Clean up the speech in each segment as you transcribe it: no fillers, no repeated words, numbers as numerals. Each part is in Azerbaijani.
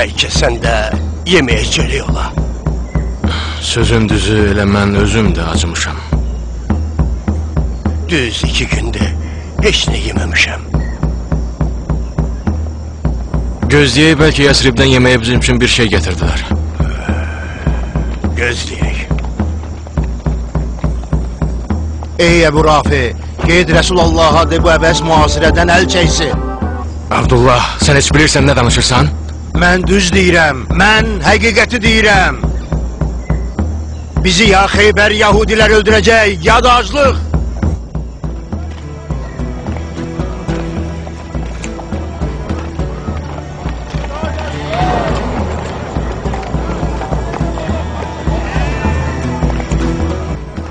Bəlkə sən də yeməyə geliyor ola. Sözün düzü elə mən özüm də acımışam. Düz 2 gündür heç nə yeməmişəm. Gözləyək, bəlkə Yəsribdən yeməyə bizim üçün bir şey gətirdilər. Gözləyək. Ey Əbu Rafi, qeyd Rəsulallaha de bu əbəs müasirədən əl çəksin. Abdullah, sən heç bilirsən nə danışırsan? Mən düz deyirəm, mən həqiqəti deyirəm. Bizi ya Xeybər Yahudilər öldürəcək, ya da aclıq.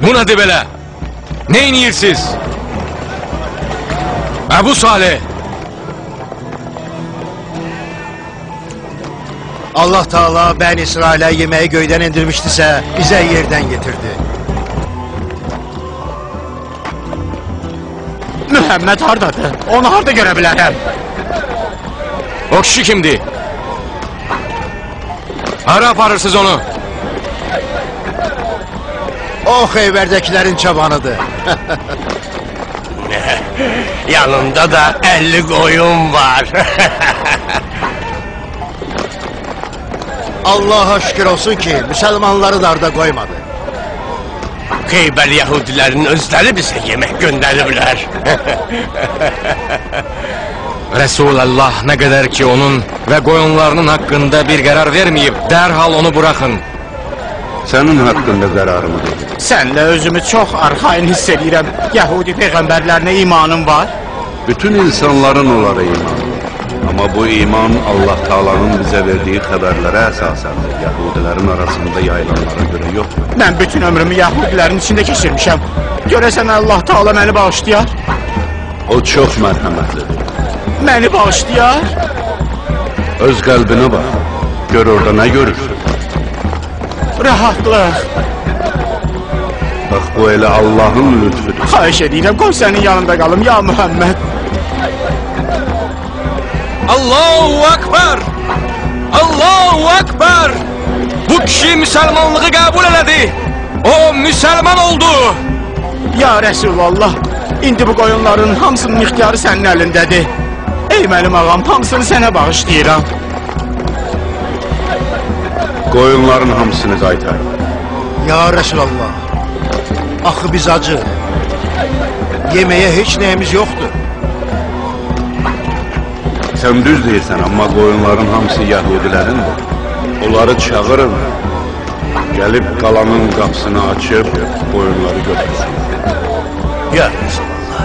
Bu nədir belə? Ne inirsiniz? Əbu Salih! Allah Teala Bəni İsrailə yeməyi göydən indirmişdisə, bizə yerdən getirdi. Mühəmməd hardadır? Onu harda görə bilərəm? O kişi kimdir? Hara aparırsınız onu? O Xeybərdəkilərin çobanıdır. Yanında da 50 koyun var. Allah'a şükür olsun ki Müslümanları darda koymadı. Xeybər Yahudilərin özləri bizə yemək göndəriblər. Resulallah nə qədər ki onun və qoyunlarının haqqında bir qərar verməyib, dərhal onu buraxın. Sənin haqqında qərarımı dedim. Sənlə özümü çox arxain hiss edirəm. Yahudi peyğəmbərlərinə imanım var. Bütün insanların onlara imanı var. Amma bu iman Allah Taala'nın bizə verdiyi xəbərlərə əsasəndir. Yahudilərin arasında yayılanlara görə yox. Mən bütün ömrümü Yahudilərin içində keçirmişəm. Görəsən Allah Taala məni bağışlayar? O çox mərhəmətlidir. Məni bağışlayar? Öz qəlbinə bax. Gör orada nə görürsün? Rahatlıq. Bax, bu elə Allahın lütfüdür. Xahiş edirəm, qoy sənin yanında qalım, ya Muhammed. Allahu Akbar! Allahu Akbar! Bu kişi Müslümanlığı qəbul elədi. O Müslüman oldu. Ya Resulallah, indi bu qoyunların hamısının ixtiyarı sənin əlindədir. Ey mənim ağam, hamısını sənə bağışlayıram. Qoyunların hamısını qaytarın. Ya Resulallah, axı biz acı. Yeməyə heç nəyimiz yoxdur. Sən düz deyirsən, amma qoyunların hamısı Yahudilərindir. Onları çağırın, gəlib qalanın qapısını açıb, qoyunları götürsün. Ya Resulallah,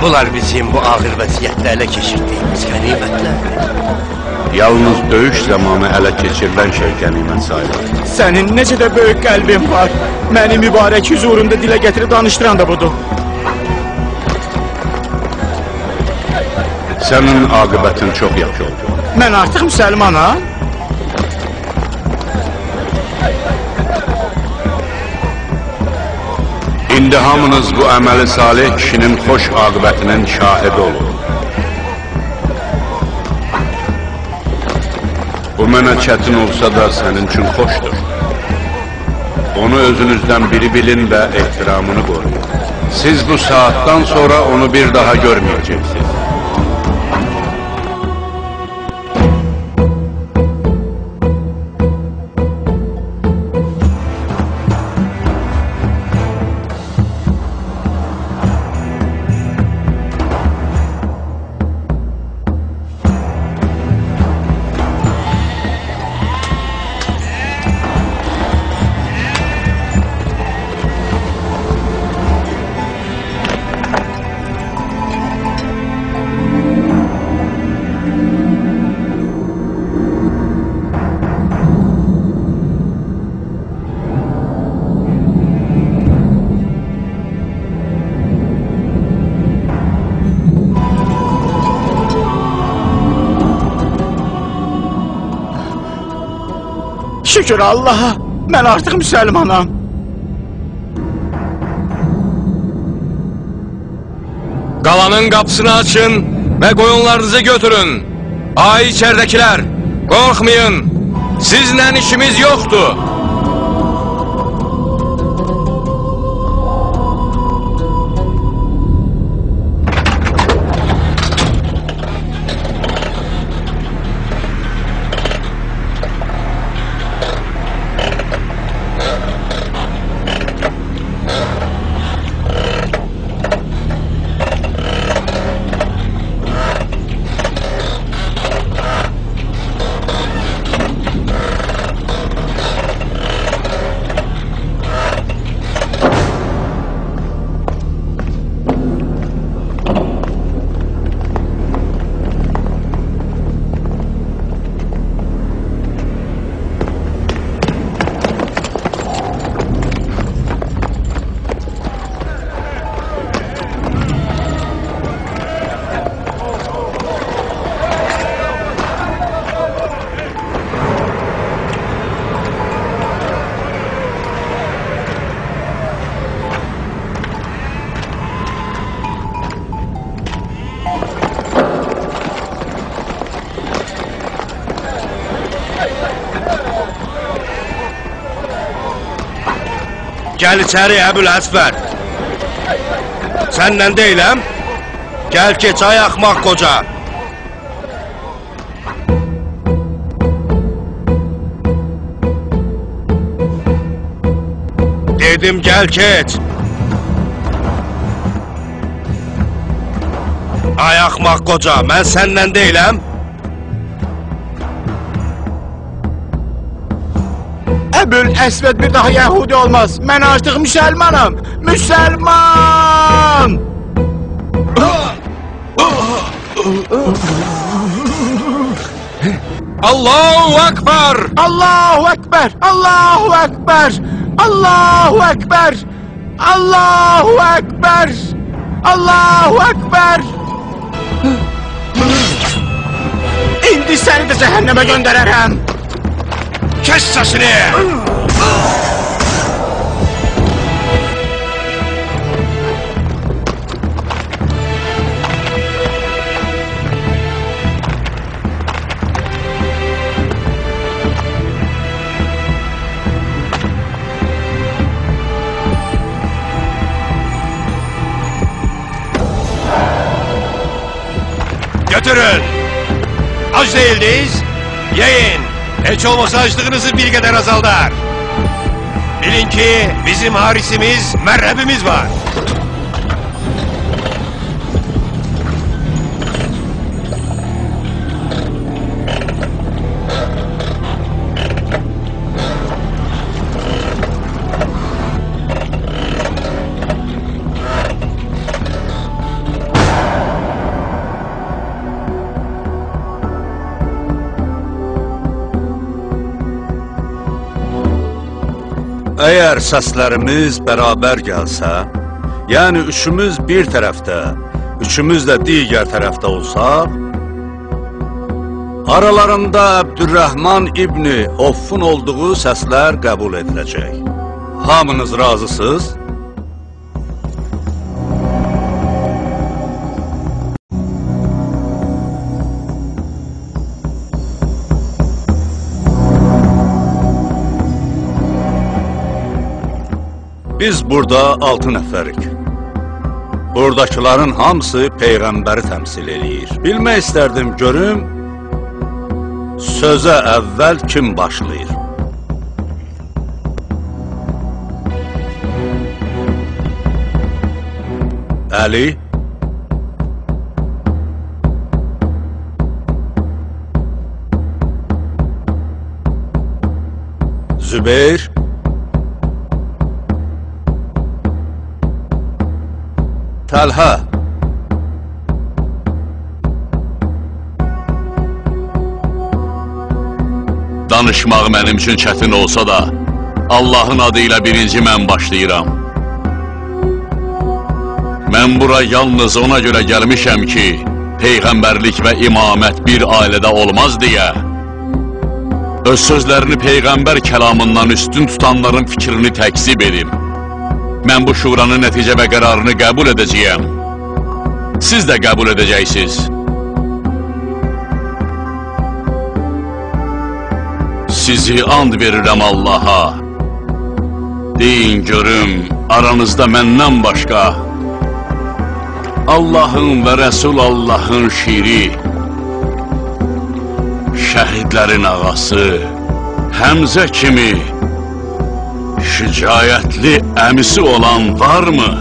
bunlar bizim bu ağır vəziyyətlə ələ keçirdiyimiz qənimətlərdir. Yalnız döyüş zamanı ələ keçirilən şey qənimət sayılır. Sənin necə də böyük qəlbin var. Məni mübarək huzurunda dilə gətirib danışdıran da budur. Sənin aqibətin çox yaxşı oldu. Mən artıq müsəlmanam. İndi hamınız bu əməli salih kişinin xoş aqibətinin şahidi olun. Bu mənə çətin olsa da sənin üçün xoşdur. Onu özünüzdən biri bilin və ehtiramını qoruyun. Siz bu saatdan sonra onu bir daha görməyəcəksiniz. Şükür Allah'a, mən artıq müsəlmanam. Qalanın qapısını açın və qoyunlarınızı götürün. Ay içərdəkilər, Qorxmayın, sizlə işimiz yoxdur. Gəl içəri Əbüləsvər. Səndən deyiləm. Gəl keç ay axmaq qoca. Dedim gəl keç. Ay axmaq qoca, mən səndən deyiləm. Əbüləsvəd bir daha Yəhudi olmaz. Mən artıq müsəlmanam. Müsəlman! Allahu Ekber! Allahu Ekber! Allahu Ekber! Allahu Ekber! Allahu Ekber! Allahu Ekber! İndi səni də cəhənnəmə göndərərəm. Kes sesini! Götürün! Aç değildiyiz, yiyin! Hiç olmasa açlığınızı bir kadar azaldar. Bilin ki bizim harisimiz, merhebimiz var. Əgər səslərimiz bərabər gəlsə, yəni üçümüz bir tərəfdə, üçümüz də digər tərəfdə olsaq, aralarında Əbdürrəhman İbni Offun olduğu səslər qəbul ediləcək. Hamınız razısınız? Biz burada 6 nəfərik. Buradakıların hamısı Peyğəmbəri təmsil eləyir. Bilmək istərdim, görüm, sözə əvvəl kim başlayır? Əli? Zübeyir? Təlhə? Danışmaq mənim üçün çətin olsa da, Allahın adıyla birinci mən başlayıram. Mən bura yalnız ona görə gəlmişəm ki, Peyğəmbərlik və imamət bir ailədə olmaz deyə, öz sözlərini Peyğəmbər kəlamından üstün tutanların fikrini təkzib edim. Mən bu şuranın nəticə və qərarını qəbul edəcəyəm. Siz də qəbul edəcəksiniz. Sizi and verirəm Allaha. Deyin görüm, aranızda məndən başqa Allahın və Rəsul Allahın şiri, şəhidlərin ağası Həmzə kimi şicayətli əmisi olan varmı?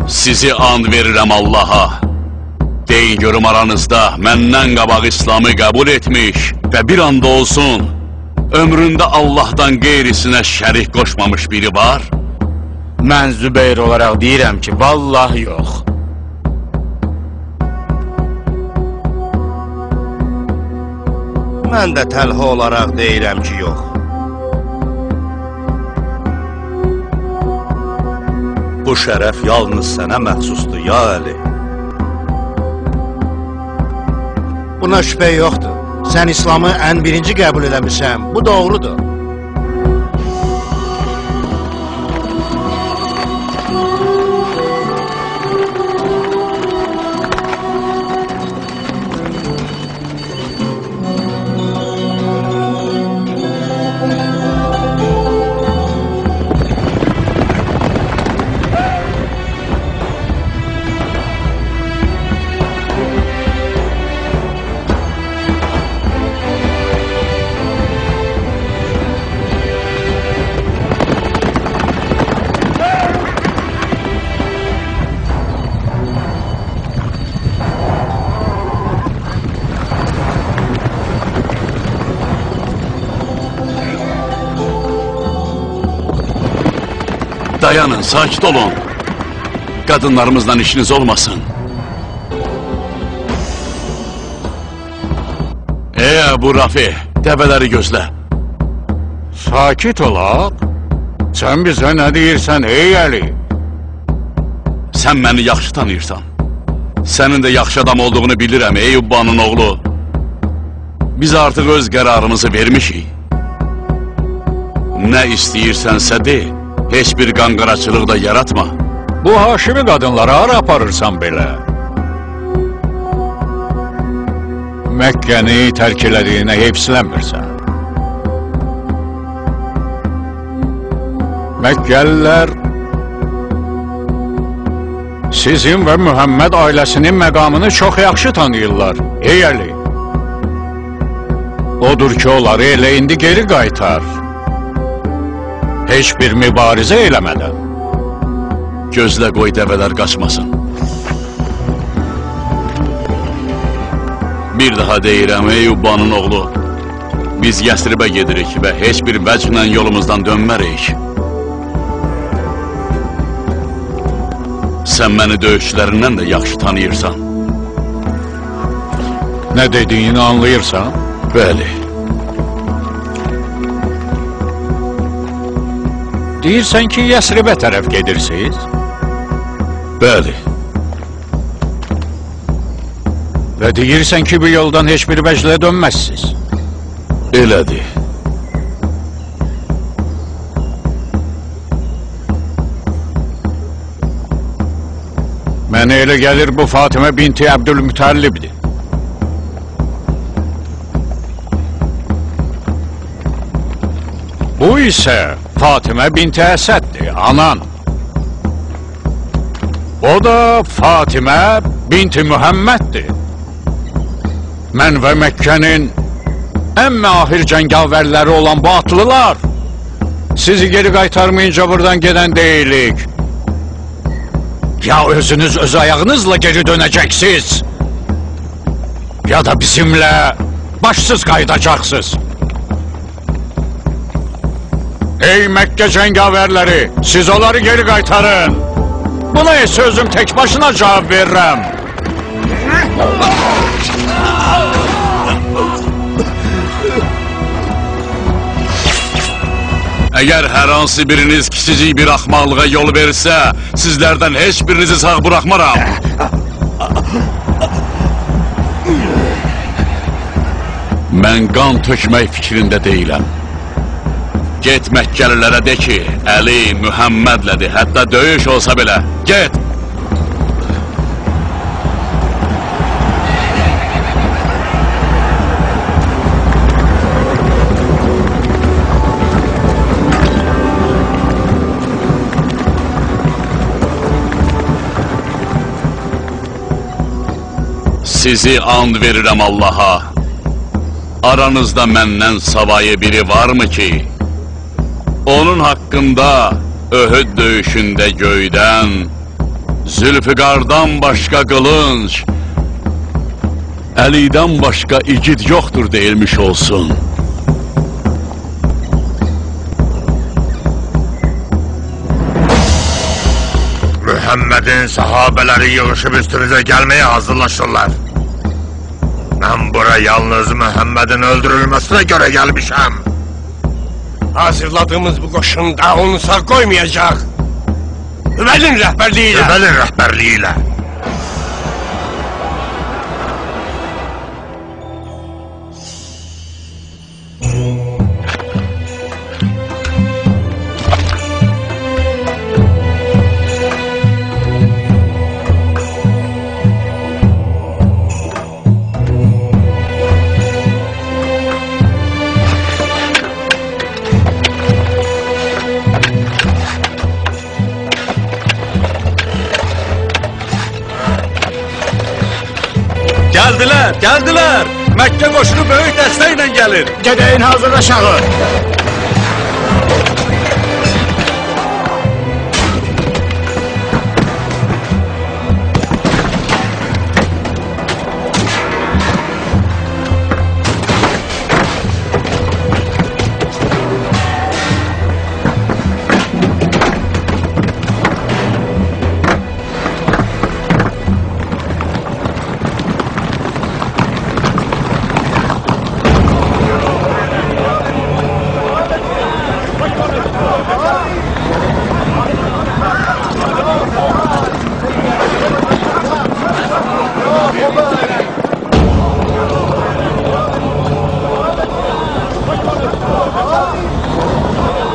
Sizi and verirəm Allaha. Deyin görüm aranızda məndən qabaq İslamı qəbul etmiş və bir anda olsun ömründə Allahdan qeyrisinə şərik qoşmamış biri var? Mən Zübeyir olaraq deyirəm ki, vallah yox. Mən də Təlha olaraq deyirəm ki, yox. Bu şərəf yalnız sənə məxsusdur, ya Əli. Buna şübhə yoxdur. Sən İslamı ən birinci qəbul eləmişsən, bu doğrudur. Dayanın, sakit olun. Qadınlarımızla işiniz olmasın. Əbu Rafi, dəvələri gözlə. Sakit olaq. Sən bizə nə deyirsən, ey Əli? Sən məni yaxşı tanıyırsan. Sənin də yaxşı adam olduğunu bilirəm, ey Ubbanın oğlu. Biz artıq öz qərarımızı vermişik. Nə istəyirsənsə de. Heç bir qanqaraçılıq da yaratma. Bu Haşimi qadınlara hara aparırsan belə? Məkkəni tərk elədiyinə heyfsilənmirsən. Məkkəlilər sizin və Mühəmməd ailəsinin məqamını çox yaxşı tanıyırlar, ey Əli. Odur ki, onları elə indi geri qaytar. Heç bir mübarizə eləmədən. Gözlə qoy dəvələr qaçmasın. Bir daha deyirəm, ey Ubbanın oğlu. Biz Yəsribə gedirik və heç bir vəclə yolumuzdan dönmərik. Sən məni döyüşçülərindən də yaxşı tanıyırsan. Nə dediyini anlayırsan? Bəli. Deyirsən ki, Yəsribə tərəf gedirsiniz? Bəli. Və deyirsən ki, bu yoldan heç bir vəclə dönməzsiniz? Elədir. Mənə elə gəlir bu Fatimə binti Əbdülmütəllibdir. Bu isə Fatimə binti Əsəddir, anan. O da Fatimə binti Mühəmməddir. Mən və Məkkənin ən mahir cəngavərləri olan bu atlılar sizi geri qaytarmayınca buradan gedən deyilik. Ya özünüz öz ayağınızla geri dönəcəksiniz, ya da bizimlə başsız qayıdacaqsınız. Ey Məkkə cəngavərləri, siz onları geri qaytarın. Buna isə özüm tək başına cavab verirəm. Əgər hər hansı biriniz kiçicik bir axmaqlığa yol verirsə, sizlərdən heç birinizi sağ buraxmaram. Mən qan tökmək fikrində deyiləm. Get Məkkəlilərə de ki, Əli Mühəmmədlədir, hətta döyüş olsa belə, get! Sizi and verirəm Allaha. Aranızda məndən savayı biri varmı ki, onun haqqında Öhüd döyüşündə göydən, Zülfiqardan başqa qılınc, Əlidən başqa igid yoxdur deyilmiş olsun. Muhammed'in sahabeleri yığışıp üstümüze gelmeye hazırlaşırlar. Ben buraya yalnız Muhammed'in öldürülmesine göre gelmişim. Hazırladığımız bu koşunda onu sağ koymayacak. Hübel'in rehberliğiyle. Hübel'in rehberliğiyle. Geldiler. Məkkə qoşunu böyük dəstəklə gəlir. Gedəyin hazırlaşağı.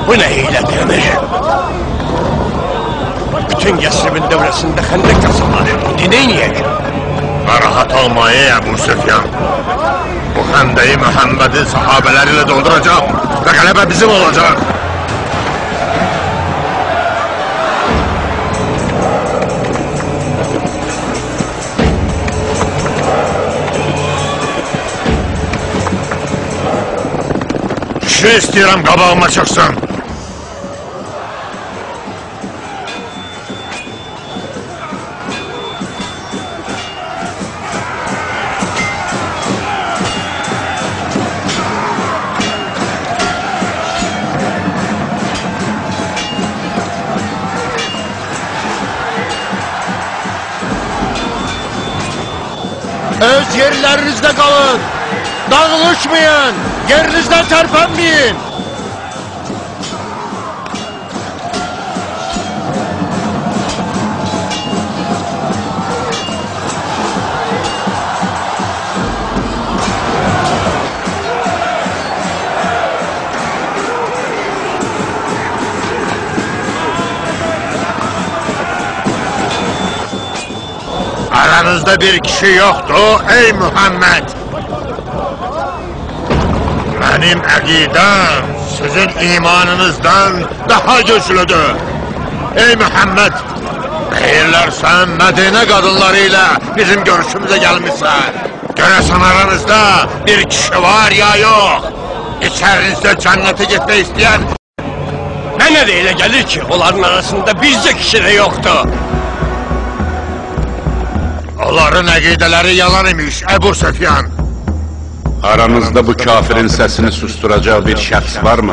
Bu ne hiledirmiş? Bütün Yesrib'in devresinde hendek kasımadı. Dinleyin. Rahat olmayı Ebu Süfyan. Bu hendeyi Muhammed'in sahabeleriyle dolduracağım. Ve galebe bizim olacak. Şu istiyorum qabağıma çıksın. Öz yerlerinizde kalın. Dağılışmayın. Yerinizden terpenmeyin. Aranızda bir kişi yoktu ey Muhammed. Benim akidem sizin imanınızdan daha güçlüdür. Ey Muhammed, deyirlər sen Medine kadınlarıyla bizim görüşümüze gelmişsen. Görəsən aranızda bir kişi var ya yok. İçerinizde cennete gitmek isteyen. Mənə də elə gelir ki onların arasında bizce kişi de yoktu. Onların əqideləri yalan imiş Ebu Süfyan. Aranızda bu kafirin sesini susturacak bir şəxs var mı?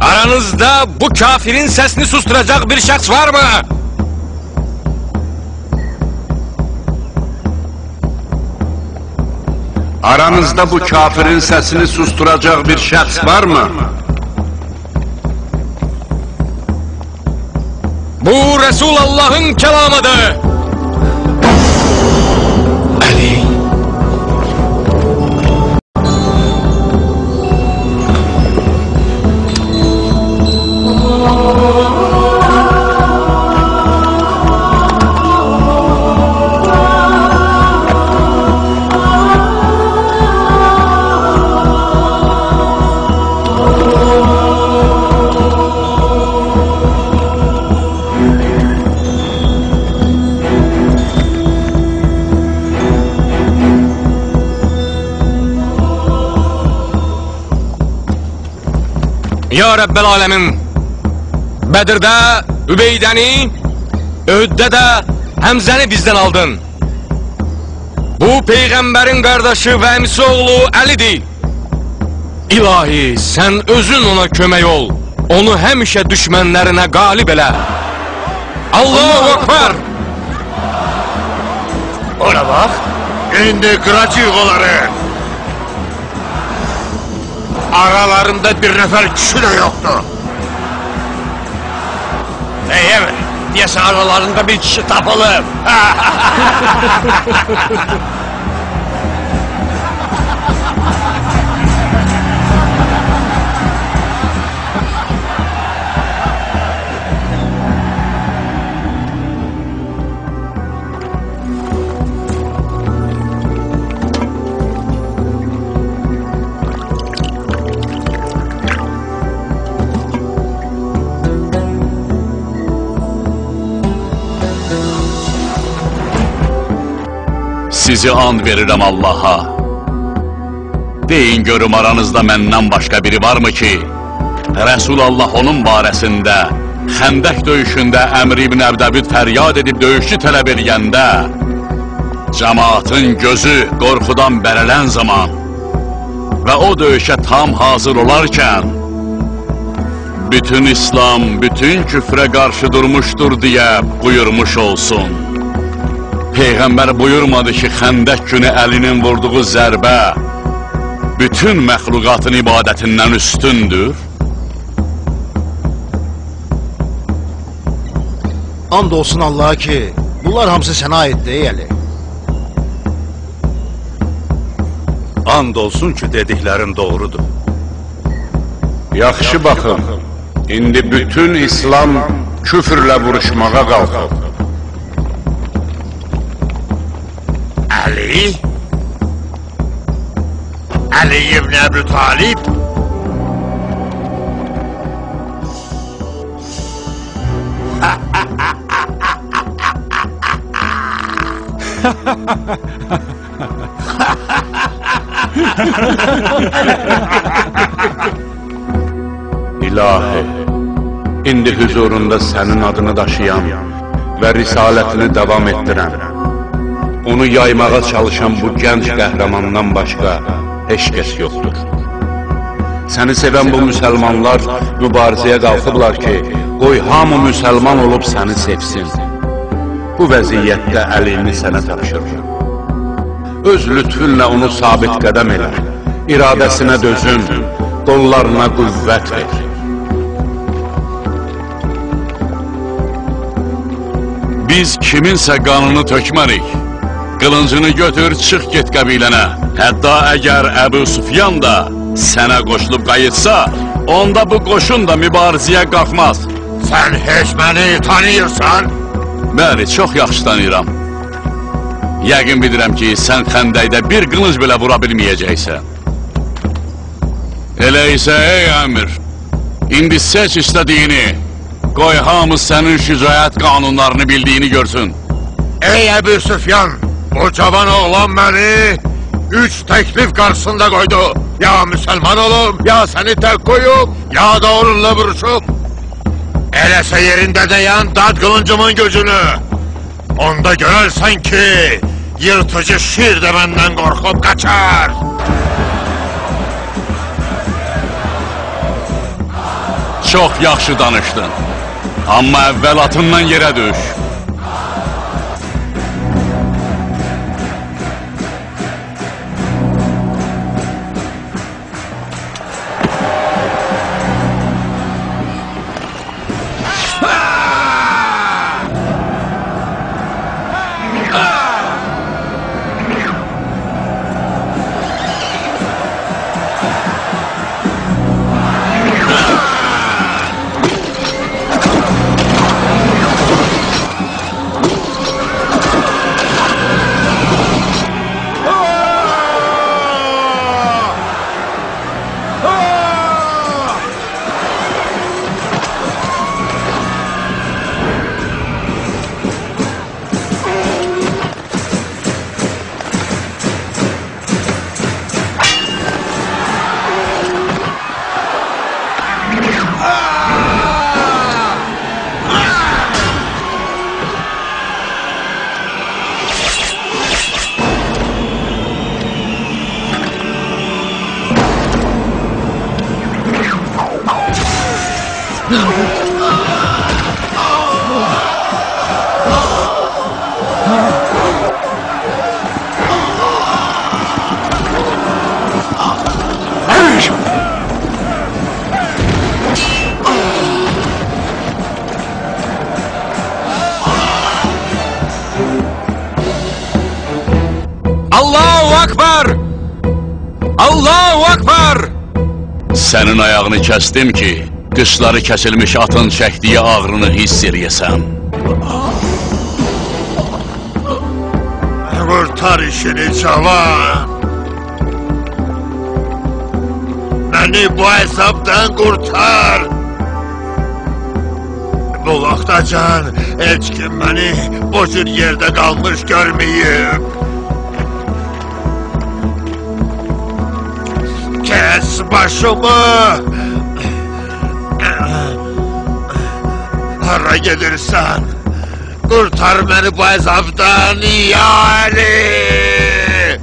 Aranızda bu kafirin sesini susturacak bir şəxs var mı? Aranızda bu kafirin sesini susturacak bir şəxs var mı? Bu Resulullah'ın kelamıdır. Ali. Ya Rəbbəl aləmin, Bədirdə Übeydəni, Öhddə də Həmzəni bizdən aldın. Bu Peyğəmbərin qardaşı və əmisi oğlu Əlidir. İlahi, sən özün ona kömək ol. Onu həmişə düşmənlərinə qalib elə. Allahu Ekber! Ora bax, indi qıracaq onları. Aralarında bir nəfər kişi də yoxdur. Evet, deyəsən aralarında bir kişi tapılıb. Sizi and verirəm Allaha. Deyin görüm aranızda məndən başqa biri varmı ki, Rəsulallah onun barəsində, Xəndək döyüşündə Əmr ibn Əbdəbid fəryad edib döyüşçü tələb eləyəndə, cəmaatın gözü qorxudan bərələn zaman və o döyüşə tam hazır olarkən, bütün İslam, bütün küfrə qarşı durmuşdur deyə buyurmuş olsun. Peyğəmbər buyurmadı ki, Xəndək günü əlinin vurduğu zərbə bütün məxluqatın ibadətindən üstündür. And olsun Allaha ki, bunlar hamısı sənə aiddir, Əli. And olsun ki, dediklərin doğrudur. Yaxşı baxın, indi bütün İslam küfrlə vuruşmağa qalxır. Ali? Ali ibn Əbu Talib? İlahi, indi huzurunda sənin adını daşıyan və risalətini davam etdirən, onu yaymağa çalışan bu gənc qəhrəmandan başqa heç kəs yoxdur. Səni sevən bu müsəlmanlar mübarizəyə qalxıblar ki, qoy hamı müsəlman olub səni sevsin. Bu vəziyyətdə əlini sənə tapşırır. Öz lütfünlə onu sabit qədəm elə, iradəsinə dözün, qollarına qüvvət ver. Biz kiminsə qanını tökmərik. Qılıncını götür, çıx get qəbilənə. Hətta əgər Əbu Süfyan da sənə qoşulub qayıtsa, onda bu qoşun da mübarizəyə qalxmaz. Sən heç məni tanıyırsan? Bəli, çox yaxşı tanıyıram. Yəqin bilirəm ki, sən Xəndəkdə bir qılınc belə vura bilməyəcəksən. Elə isə, ey əmir, indi seç istədiyini, qoy hamı sənin şücaət qanunlarını bildiyini görsün. Ey Əbu Süfyan, bu cavan oğlan məni 3 təklif qarşısında qoydu. Ya müsəlman olum, ya səni tək qoyum, ya da onunla vuruşum. Eləsə yerində deyən dad qılıncımın gücünü. Onda görərsən ki, yırtıcı şir də məndən qorxub qaçar. Çox yaxşı danışdın. Amma əvvəl atından yerə düş. Allahu Akbar! Allahu Akbar! Sənin ayağını kəsdim ki, qışları kəsilmiş atın çəkdiyi ağrını hiss eləyəsən. Kurtar işini cavan. Beni bu hesaptan kurtar. Bu vaxtacan heç kim beni bu cür yerde kalmış görmeyip. Kes başımı. Hara gelirsen kurtar beni bu hesaptan ya Ali.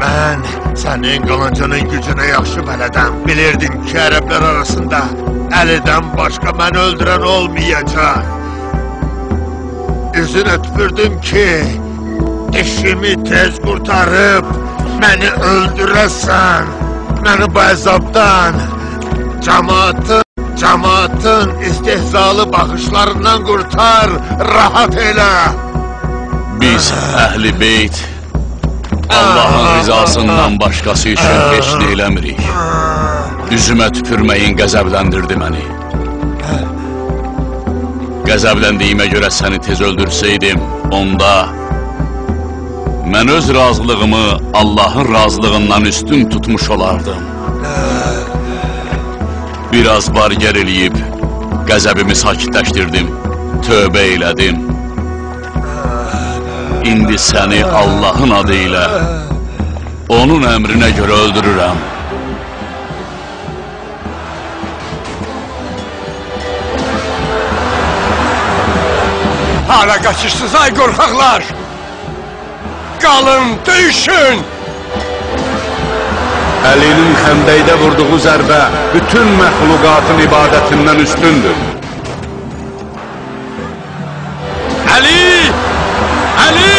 Ben senin kılıncının gücüne yaxşı bələdəm. Bilirdim ki Ərəblər arasında Əlidən başqa məni öldürən olmayacaq. Üzünə tüpürdüm ki işimi tez kurtarıp beni öldürəsən. Beni bu əzabdan cemaatın istehzalı baxışlarından kurtar, rahat elə. Biz Əhl-i Beyt Allah'ın rızasından başkası üçün heç nə eləmirik. Üzümə tüpürməyin qəzəbləndirdi məni. Qəzəbləndiyimə görə səni tez öldürsəydim, onda mən öz razılığımı Allah'ın razılığından üstün tutmuş olardım. Biraz bargər eləyib, qəzəbimi sakitləşdirdim, tövbə elədim. İndi səni Allah'ın adı ilə, onun əmrinə görə öldürürəm. Hala kaçışsınız ay korkaklar! Kalın, döyüşün! Əlinin xəndəkdə vurduğu zərbə bütün məxluqatın ibadətindən üstündür. Ali! Ali!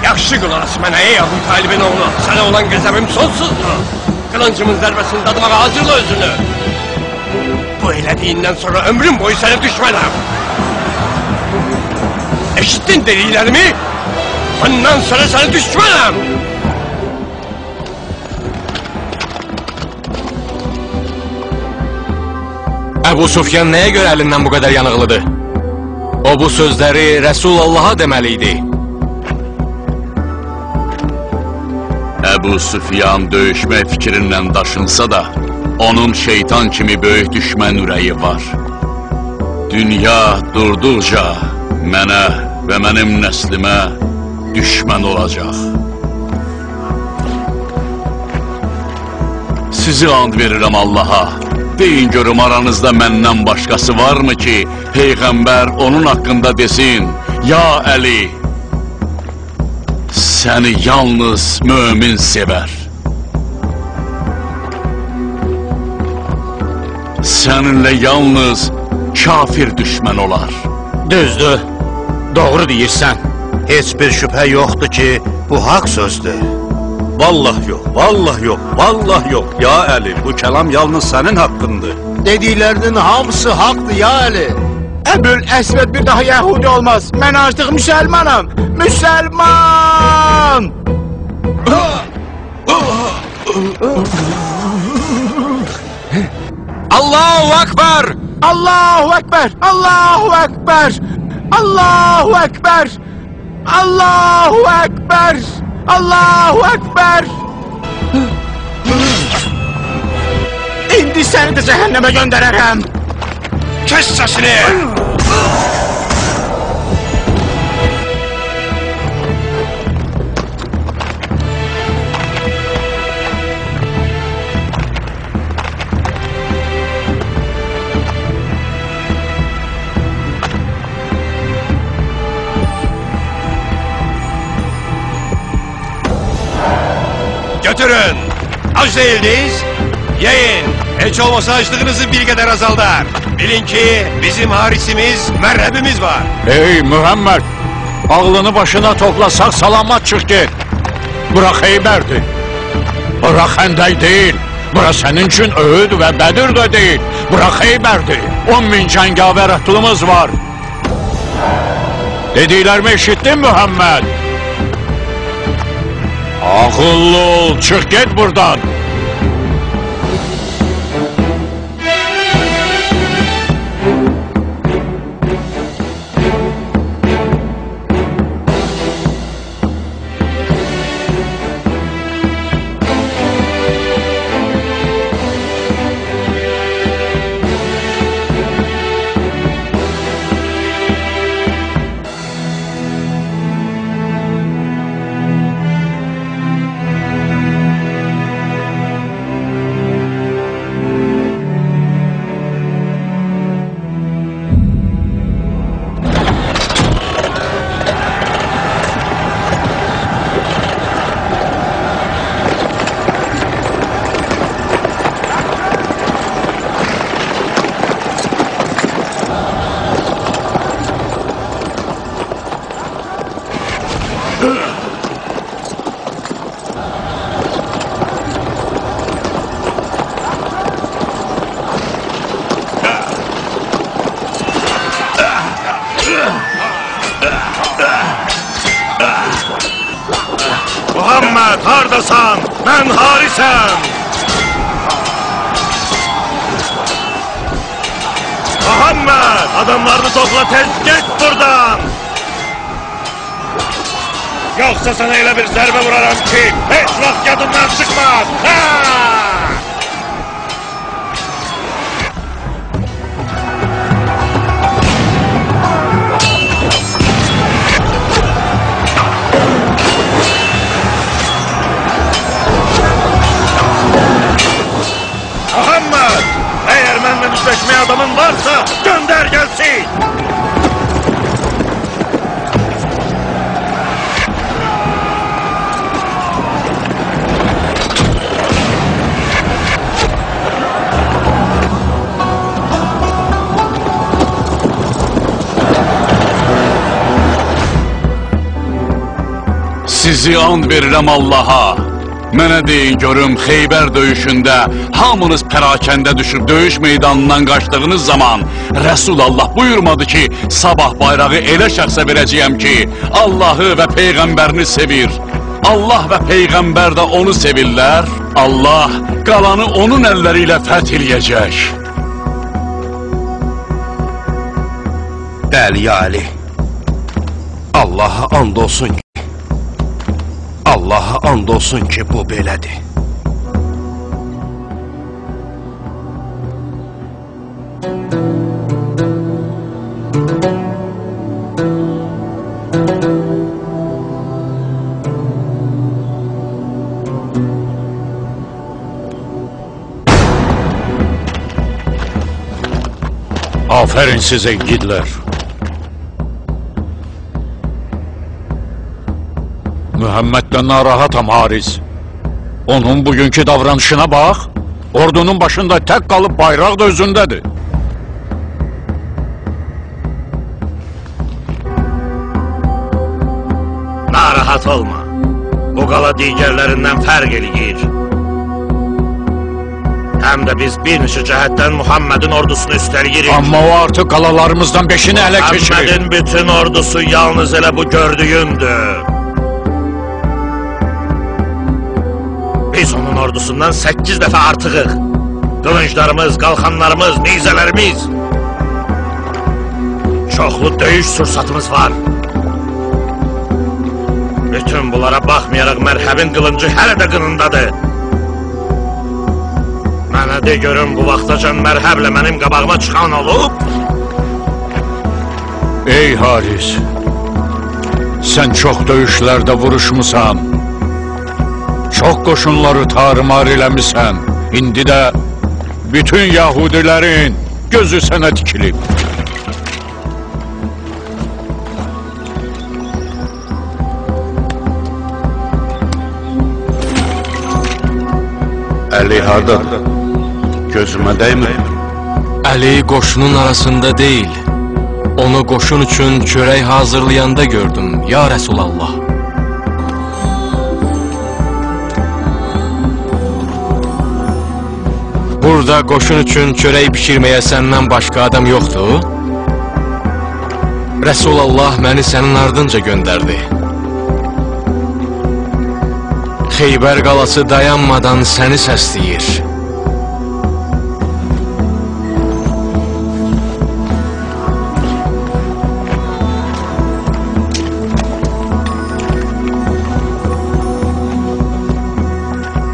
Yaxşı qulaq as mənə ey Əbu Talibin oğlu. Sənə olan qəzəbim sonsuzdur. Kılıncımın zərbəsini dadımağa hazırla özünü. Bu elədiyindən sonra ömrüm boyu sənə düşmənəm. Eşittin dediklərimi? Bundan sonra sənə düşmənəm. Əbu Sufyan nəyə görə əlindən bu qədər yanıqlıdır? O bu sözləri Rəsulullah'a deməliydi. Əbu Süfyan döyüşmək fikrindən daşınsa da, onun şeytan kimi böyük düşmən ürəyi var. Dünya durduqca mənə və mənim nəslimə düşmən olacaq. Sizi and verirəm Allaha. Deyin görüm aranızda məndən başqası varmı ki, Peyğəmbər onun haqqında desin, ya Əli, səni yalnız mömin sevər. Səninlə yalnız kafir düşmən olar. Düzdür, doğru deyirsən. Heç bir şübhə yoxdur ki, bu haqq sözdür. Vallah yox, vallah yox, vallah yox. Ya Əli, bu kəlam yalnız sənin haqqındır. Dediklərinin hamısı haqdır ya Əli. Əbül Əsvəd bir daha Yahudi olmaz. Mən artıq müsəlmanam. Müsəlman! Allahu Akbar! Allahu Ekber! Allahu Ekber! Allahu Ekber! Allahu Ekber! Allahu Ekber! İndi səni də cəhənnəmə göndərərəm! Kes sesini! götürün. Aç değildiyiz. Yiyin. Hiç olmasa açlığınızı bir kadar azaldar. Bilin ki bizim harisimiz, merhebimiz var. Ey Muhammed! Ağlını başına topla, sağ salamat çık git. Bura Xeybərdir. Bura Xəndək değil. Bura senin için Öğüd ve Bedir de değil. Bura Xeybərdir. 10.000 cengaver atlımız var. Dediklerimi eşittin Muhammed? Akıllı ol, çık git buradan. Muhammed, hardasan? Ben Harisem. Muhammed, adamlarını topla, tez git buradan. Yoksa sana öyle bir zerbe vurarım ki hiç vakit yadından çıkmaz. Ha! Muhammed, eğer benimle düşleşmeye adamın varsa gönder gelsin. Sizi and verirəm Allaha. Mənə deyin görüm Xeybər döyüşündə hamınız pərakəndə düşüb döyüş meydanından qaçdığınız zaman Rəsulallah buyurmadı ki, sabah bayrağı elə şəxsə verəcəyəm ki, Allahı və Peyğəmbərini sevir. Allah və Peyğəmbər də onu sevirlər. Allah qalanı onun əlləri ilə fəth eləyəcək. Bəli, ya Ali. Allaha and olsun ki, Allaha and olsun ki bu belədir. Aferin size yiğitler. Muhammed'den narahatam Haris. Onun bugünkü davranışına bak. Ordunun başında tek kalıp bayrak da özündedir. Narahat olma. Bu qala digərlərindən fərq eləyir. Həm də biz bir neçə cəhətdən Muhammed'in ordusunu üstəliyirik. Amma o artık qalalarımızdan 5'ini ele keçirir. Muhammed'in bütün ordusu yalnız elə bu gördüyündür. Biz onun ordusundan 8 dəfə artığıq. Qılınclarımız, qalxanlarımız, neyzələrimiz. Çoxlu döyüş sursatımız var. Bütün bunlara baxmayaraq mərhəbin qılıncı hələ də qınındadır. Mənə de görüm bu vaxtacan mərhəblə mənim qabağıma çıxan olub. Ey Haris, sen çok döyüşlerde vuruşmusan. Çok koşunları tarımar eləmisən. İndi də bütün Yahudilerin gözü sənə tikilib. Əli hardadır? Gözümə dəymir. Əli qoşunun arasında deyil. Onu qoşun üçün çörək hazırlayanda gördüm, ya Rəsulallah. Burada qoşun üçün çörək pişirməyə səndən başqa adam yoxdur? Rəsulallah məni sənin ardınca göndərdi. Xeybər qalası dayanmadan səni səsləyir.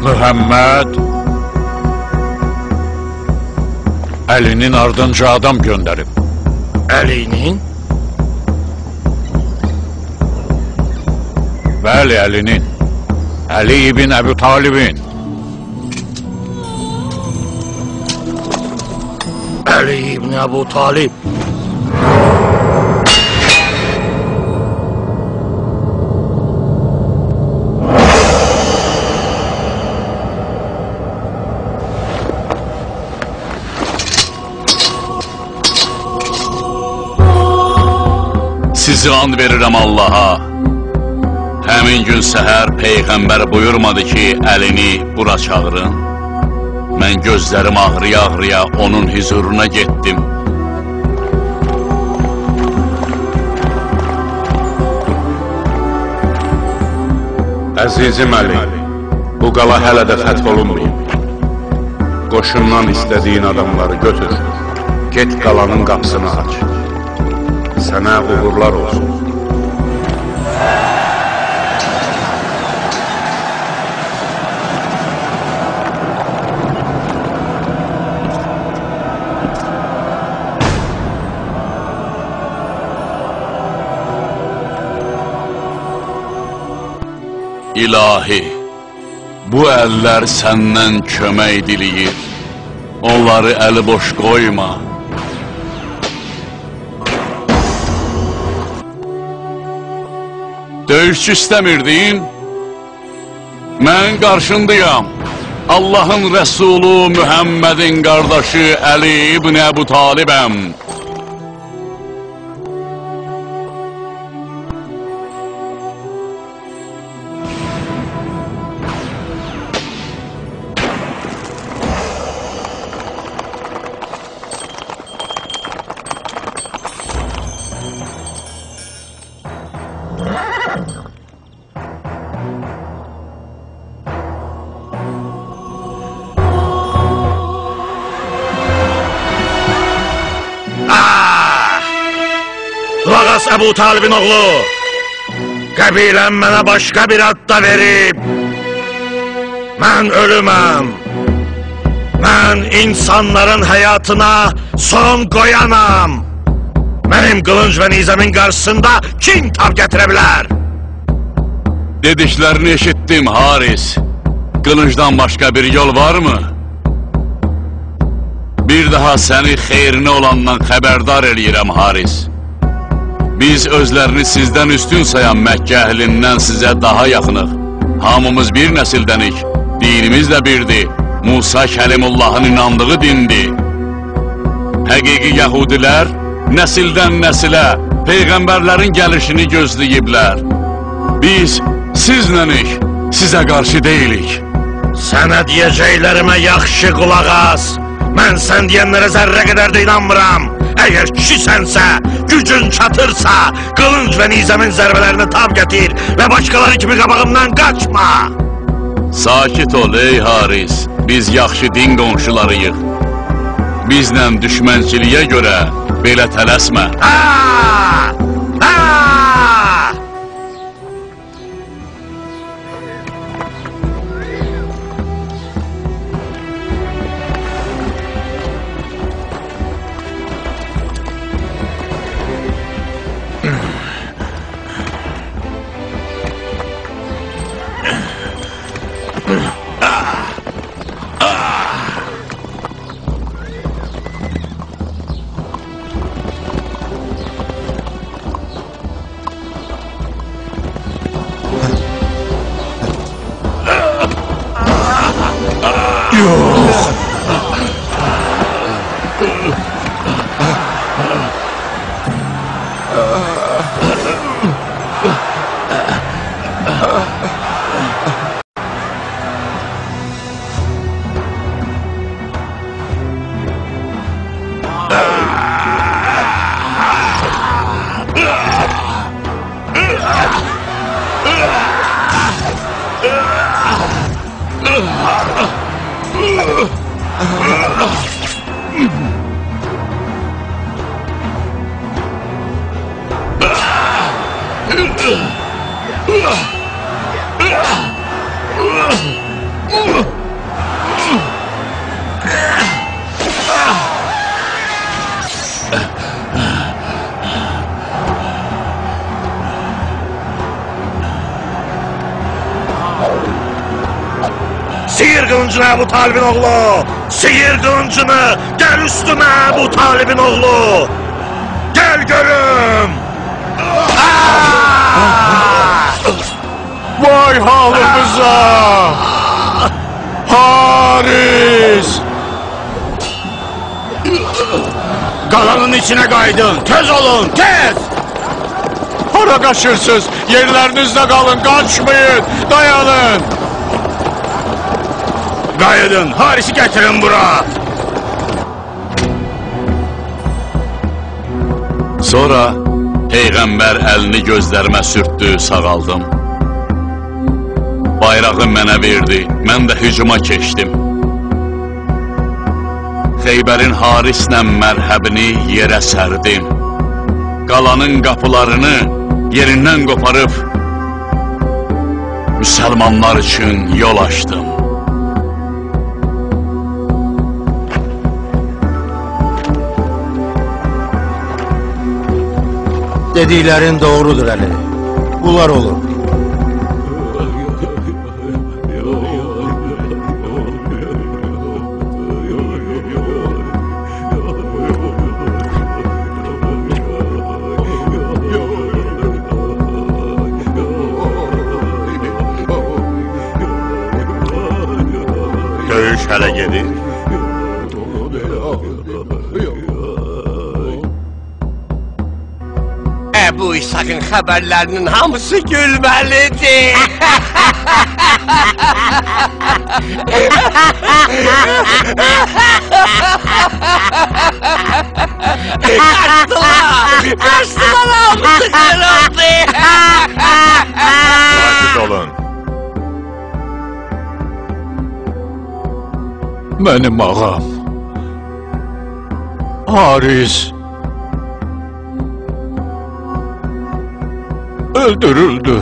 Mühəmməd Əlinin ardınca adam göndərib. Əlinin? Bəli, Əlinin. Əli ibn Əbu Talibin. Əli ibn Əbu Talib. Sizi and verirəm Allaha. Həmin gün səhər Peyğəmbər buyurmadı ki, Əlini bura çağırın. Mən gözlərim ağrıya-ağrıya onun huzuruna getdim. Əzizim Əli, bu qala hələ də fəth olunmayıb. Qoşundan istədiyin adamları götür, get qalanın qapısını aç. Sənə uğurlar olsun. İlahi, bu əllər səndən kömək diləyir. Onları əli boş qoyma. Döyüşçü istəmirdin? Mən qarşındayam. Allahın Rəsulu Mühəmmədin qardaşı Əli ibn Əbu Talibəm. Əbu Talibin oğlu, qəbiləm mənə başqa bir ad da verib. Mən ölüməm. Mən insanların həyatına son qoyanam. Mənim qılınc və nizəmin qarşısında kim tab gətirə bilər? Dediklərini eşitdim, Haris. Qılıncdan başqa bir yol varmı? Bir daha səni xeyrinə olandan xəbərdar eləyirəm, Haris. Biz özlərini sizdən üstün sayan Məkkə əhlindən sizə daha yaxınıq. Hamımız bir nəsildənik. Dinimiz də birdir. Musa Kəlimullahın inandığı dindir. Həqiqi Yəhudilər nəsildən nəsilə Peyğəmbərlərin gəlişini gözləyiblər. Biz sizlənik, sizə qarşı deyilik. Sənə deyəcəklərimə yaxşı qulaq as. Mən sən deyənlərə zərrə qədər də inanmıram. Əgər kişisənsə, gücün çatırsa, qılınc və nizəmin zərbələrini tab gətir və başqaları kimi qabağımdan qaçma. Sakit ol ey Haris, biz yaxşı din qonşularıyıq. Bizlə düşmənçiliyə görə belə tələsmə. Yox. Sıyır kılıncını Ebu Talib'in oğlu! Sıyır kılıncını! Gel üstüme Ebu Talib'in oğlu! Gel görüm! Vay halımıza! Haris! Qalanın içine qaydın. Tez olun, tez! Hara qaçırsınız? Yerlerinizdə qalın, qaçmayın! Dayanın! Qayıdın, Haris'i getirin bura. Sonra Peyğəmbər əlini gözlərimə sürtdü, sağaldım. Bayrağı mənə verdi, mən də hücuma keçdim. Xeybərin Harislə mərhəbini yerə sərdim. Qalanın qapılarını yerindən qoparıb müsəlmanlar üçün yol açdım. Dediklərin doğrudur Əli. Bunlar olur. Döyüş hələ gedir. Bu İshak'ın haberlerinin hamısı gülmelidir. Kaçtılar hamısı kırıldı. Sakit olun. Mənim ağam. Haris. Öldürüldü.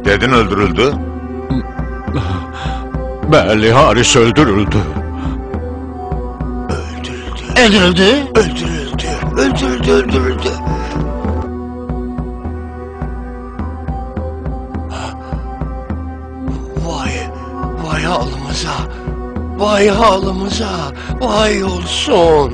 Dedin öldürüldü. Bəli, Haris öldürüldü. Öldürüldü? Öldürüldü. Vay halımıza. Vay halımıza. Vay olsun.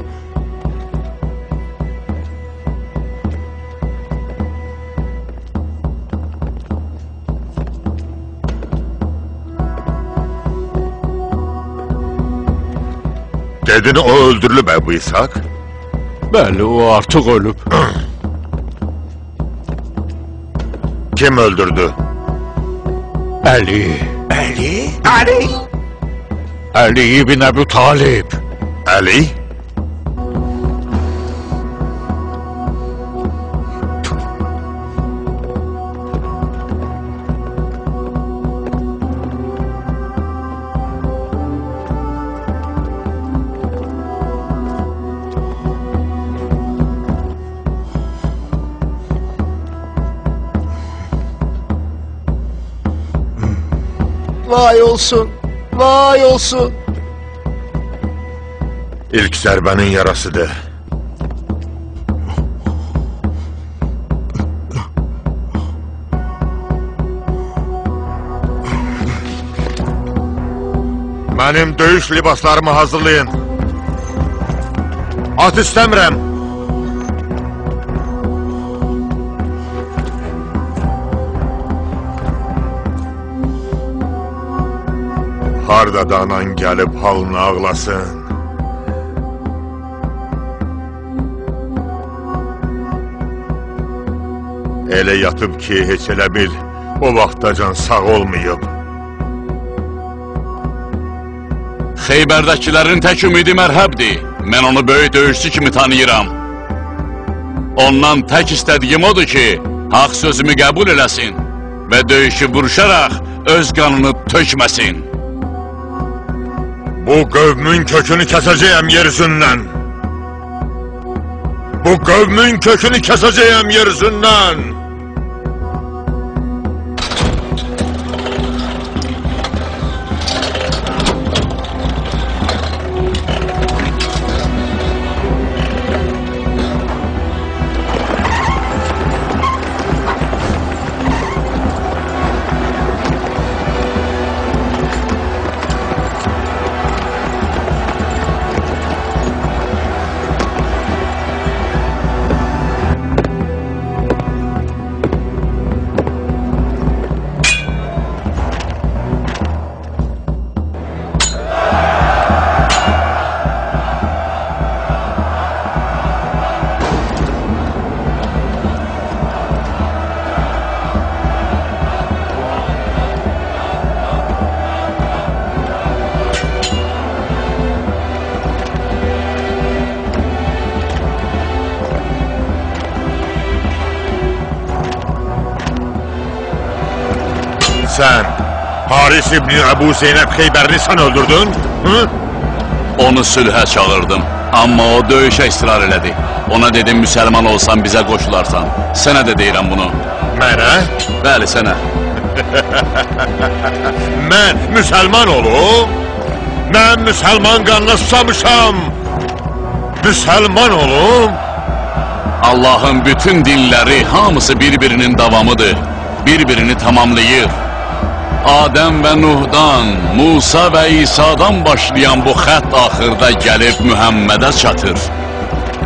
Dedin o öldürülüb Ebu İshak. Bəli, o artıq ölüb. Kim öldürdü? Əli. Əli ibn Əbu Talib. Ali? Vay olsun, vay olsun. İlk zərbənin yarasıdır. Mənim döyüş libaslarımı hazırlayın. At istəmirəm. Harda anan gəlib halını ağlasın. Elə yatıb ki, heç elə bil, o vaxtacan sağ olmayıb. Xeybərdəkilərin tək ümidi mərhəbdir. Mən onu böyük döyüşçü kimi tanıyıram. Ondan tək istədiyim odur ki, haqq sözümü qəbul eləsin və döyüşü vuruşaraq öz qanını tökməsin. Bu qövmün kökünü kəsəcəyəm yeryüzündən. Bu qövmün kökünü kəsəcəyəm yeryüzündən. Sen, Haris İbni Ebu Zeynep Xeybərini sen öldürdün, hı? Onu sülhə çağırdım, amma o döyüşə israr elədi. Ona dedim, müsəlman olsan bizə qoşularsan. Sənə də deyirəm bunu. Mənə? Bəli, sənə. Mən müsəlman olum? Mən müsəlman qanına susamışam. Müsəlman olum? Allahın bütün dinləri hamısı bir-birinin davamıdır. Bir-birini tamamlayır. Adəm və Nuhdan, Musa və İsa'dan başlayan bu xətt axırda gəlib Mühəmmədə çatır.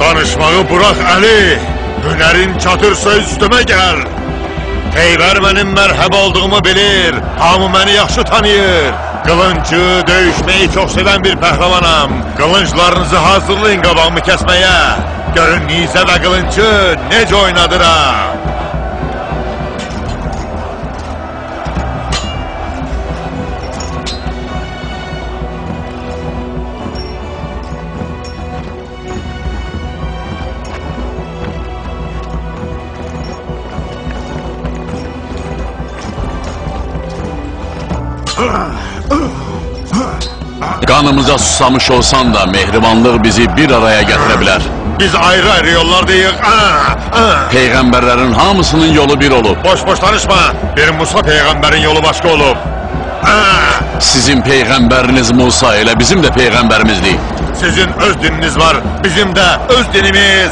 Danışmağı bırak Əli, hünərin çatırsa üstümə gəl. Xeybər mənim mərhəb olduğumu bilir, hamı məni yaxşı tanıyır. Qılıncı, döyüşməyi çox sevən bir pəhləvanam. Qılınclarınızı hazırlayın qabağımı kəsməyə. Görün nizə və qılıncı necə oynadıram. Qanımıza susamış olsan da mehribanlıq bizi bir araya gətirə bilər. Biz ayrı-ayrı yollardayıq. Peyğəmbərlərin hamısının yolu bir olub. Boş-boş danışma. Bir Musa peyğəmbərin yolu başqa olub. Sizin peyğəmbəriniz Musa elə bizim də peyğəmbərimizdir. Sizin öz dininiz var, bizim də öz dinimiz.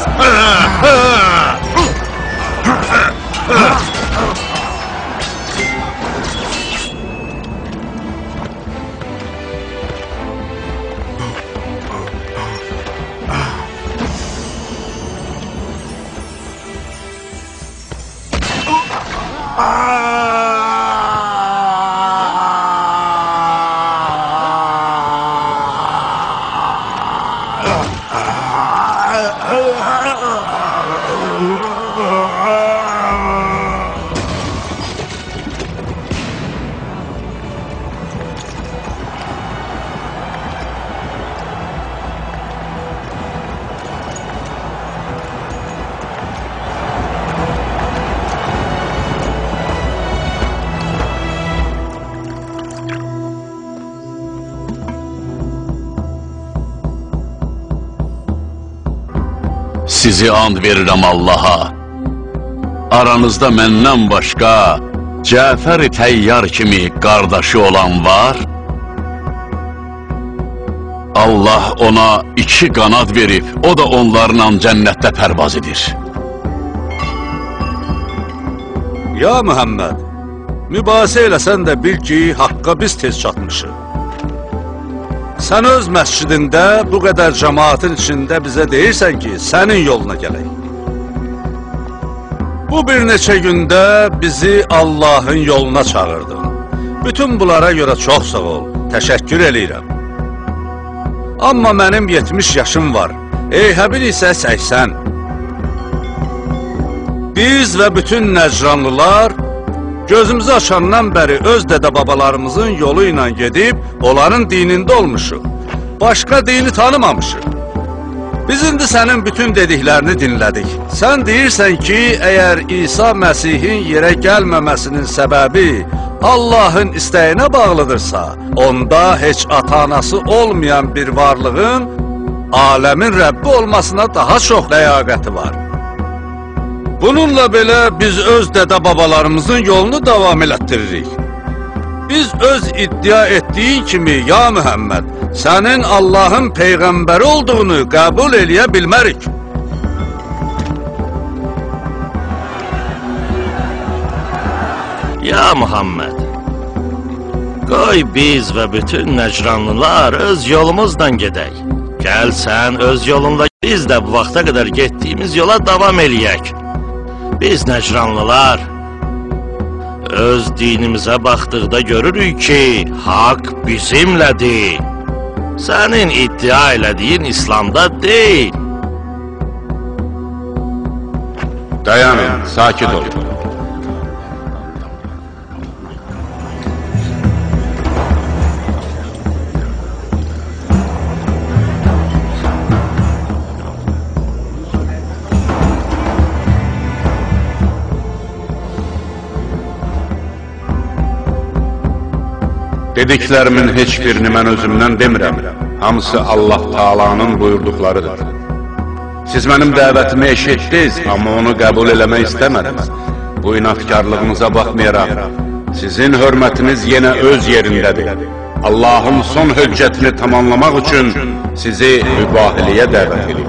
Sizi and verirəm Allaha. Aranızda məndən başqa Cəfər-i Təyyar kimi qardaşı olan var? Allah ona 2 qanad verib, o da onlarla cənnətdə pərvaz edir. Ya Mühəmməd, mübahisə eləsən də bil ki, haqqa biz tez çatmışıq. Sən öz məscidində bu qədər cəmaatın içində bizə deyirsən ki, sənin yoluna gələk. Bu bir neçə gündə bizi Allahın yoluna çağırdın. Bütün bunlara görə çox sağ ol. təşəkkür eləyirəm. Amma mənim 70 yaşım var, Eyhəbil isə 80. Biz və bütün Nəcranlılar gözümüzü açandan bəri öz dədə-babalarımızın yolu ilə gedib, onların dinində olmuşuq. Başqa dini tanımamışıq. Biz indi sənin bütün dediklərini dinlədik. Sən deyirsən ki, əgər İsa Məsihin yerə gəlməməsinin səbəbi Allahın istəyinə bağlıdırsa, onda heç ata-anası olmayan bir varlığın aləmin Rəbbi olmasına daha çox ləyaqəti var. Bununla belə biz öz dədə-babalarımızın yolunu davam elətdiririk. Biz öz iddia etdiyin kimi, ya Mühəmməd, sənin Allahın Peyğəmbəri olduğunu qəbul eləyə bilmərik. Ya Muhammed, qoy biz və bütün Nəcranlılar öz yolumuzdan gedək. Gəl sən öz yolunda, biz də bu vaxta qədər getdiyimiz yola davam eləyək. Biz Nəcranlılar öz dinimizə baxdıqda görürük ki, haqq bizimlədir. Sənin iddia elədiyin İslamda deyil. Dayanın, sakit olun. Dediklərimin heç birini mən özümdən demirəm. Hamısı Allah Taala'nın buyurduqlarıdır. Siz mənim dəvətimi eşitdiniz, amma onu qəbul eləmək istəmədiniz. Bu inatkarlığınıza baxmayaraq, sizin hörmətiniz yenə öz yerindədir. Allahın son höccətini tamamlamaq üçün sizi mübahiləyə dəvət edir.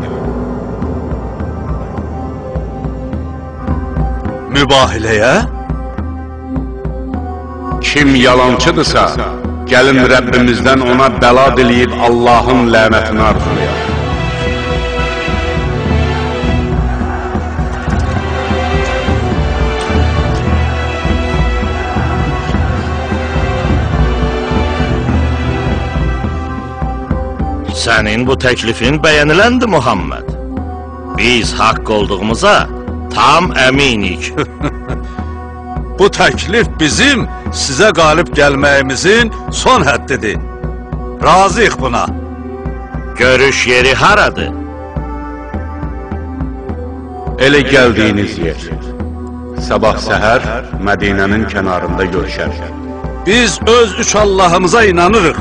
Mübahiləyə? Kim yalancıdırsa, gəlin Rəbbimizdən ona bəla diləyib Allahın lənətini arzulayaq. Sənin bu təklifin bəyəniləndi, Muhammed. Biz haqq olduğumuza tam əminik. Bu təklif bizim sizə qalib gəlməyimizin son həddidir. Razıyıq buna. Görüş yeri haradır? Elə gəldiyiniz yer. Sabah səhər Mədinənin kənarında görüşərik. Biz öz üç Allahımıza inanırıq.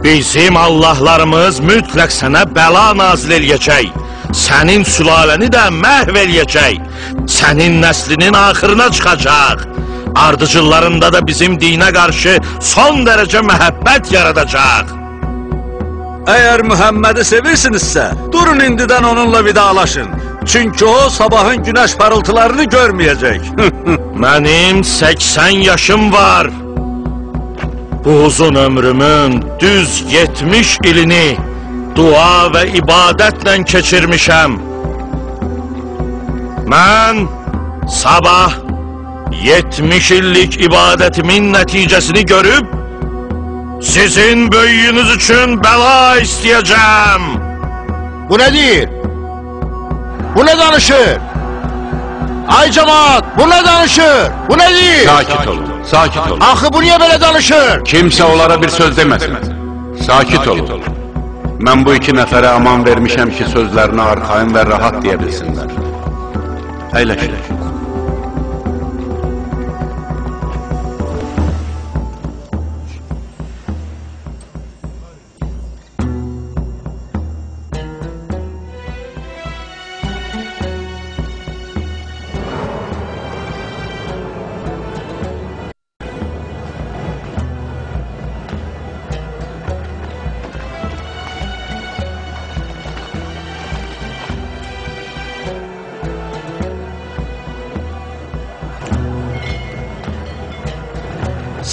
Bizim Allahlarımız mütləq sənə bəla nazil eləyəcək. Sənin sülaləni də məhv eləyəcək. Sənin nəslinin axırına çıxacaq. Ardıcıllarında da bizim dinə qarşı son dərəcə məhəbbət yaradacaq. Əgər Mühəmmədi sevirsinizsə, durun indidən onunla vidalaşın. Çünki o, sabahın günəş parıltılarını görməyəcək. Mənim 80 yaşım var. Bu uzun ömrümün düz 70 ilini dua və ibadətlə keçirmişəm. Mən sabah 70 illik ibadətimin nəticəsini görüb, sizin böyüyünüz üçün bəla istəyəcəm. Bu ne deyir? Bu ne danışır? Ay cemaat, bu ne danışır? Bu ne deyir? Sakit olun, sakit olun. Axı bu niye böyle danışır? Kimsə onlara bir söz deməsin. Sakit olun. Mən bu iki nəfərə aman vermişəm ki, sözlərini arxayın və rahat deyə bilsinlər. Əyləşin.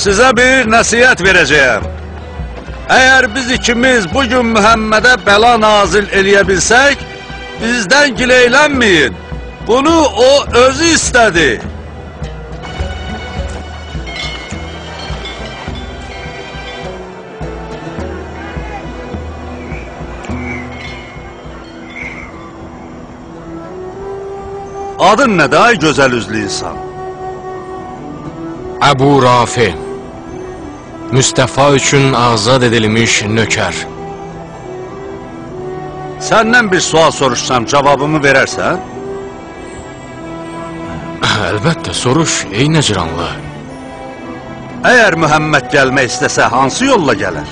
Sizə bir nəsiyyət verəcəyəm. Əgər biz ikimiz bugün Mühəmmədə bəla nazil eləyə bilsək, bizdən gileylənməyin. Bunu o özü istədi. Adın nədir ay gözəl üzlü insan? Əbu Rafi, Müstəfa üçün azad edilmiş nökər. Səndən bir sual soruşsam cavabımı verərsən? Əlbəttə, soruş, ey Nəcranlı. Əgər Mühəmməd gəlmək istəsə, hansı yolla gələr?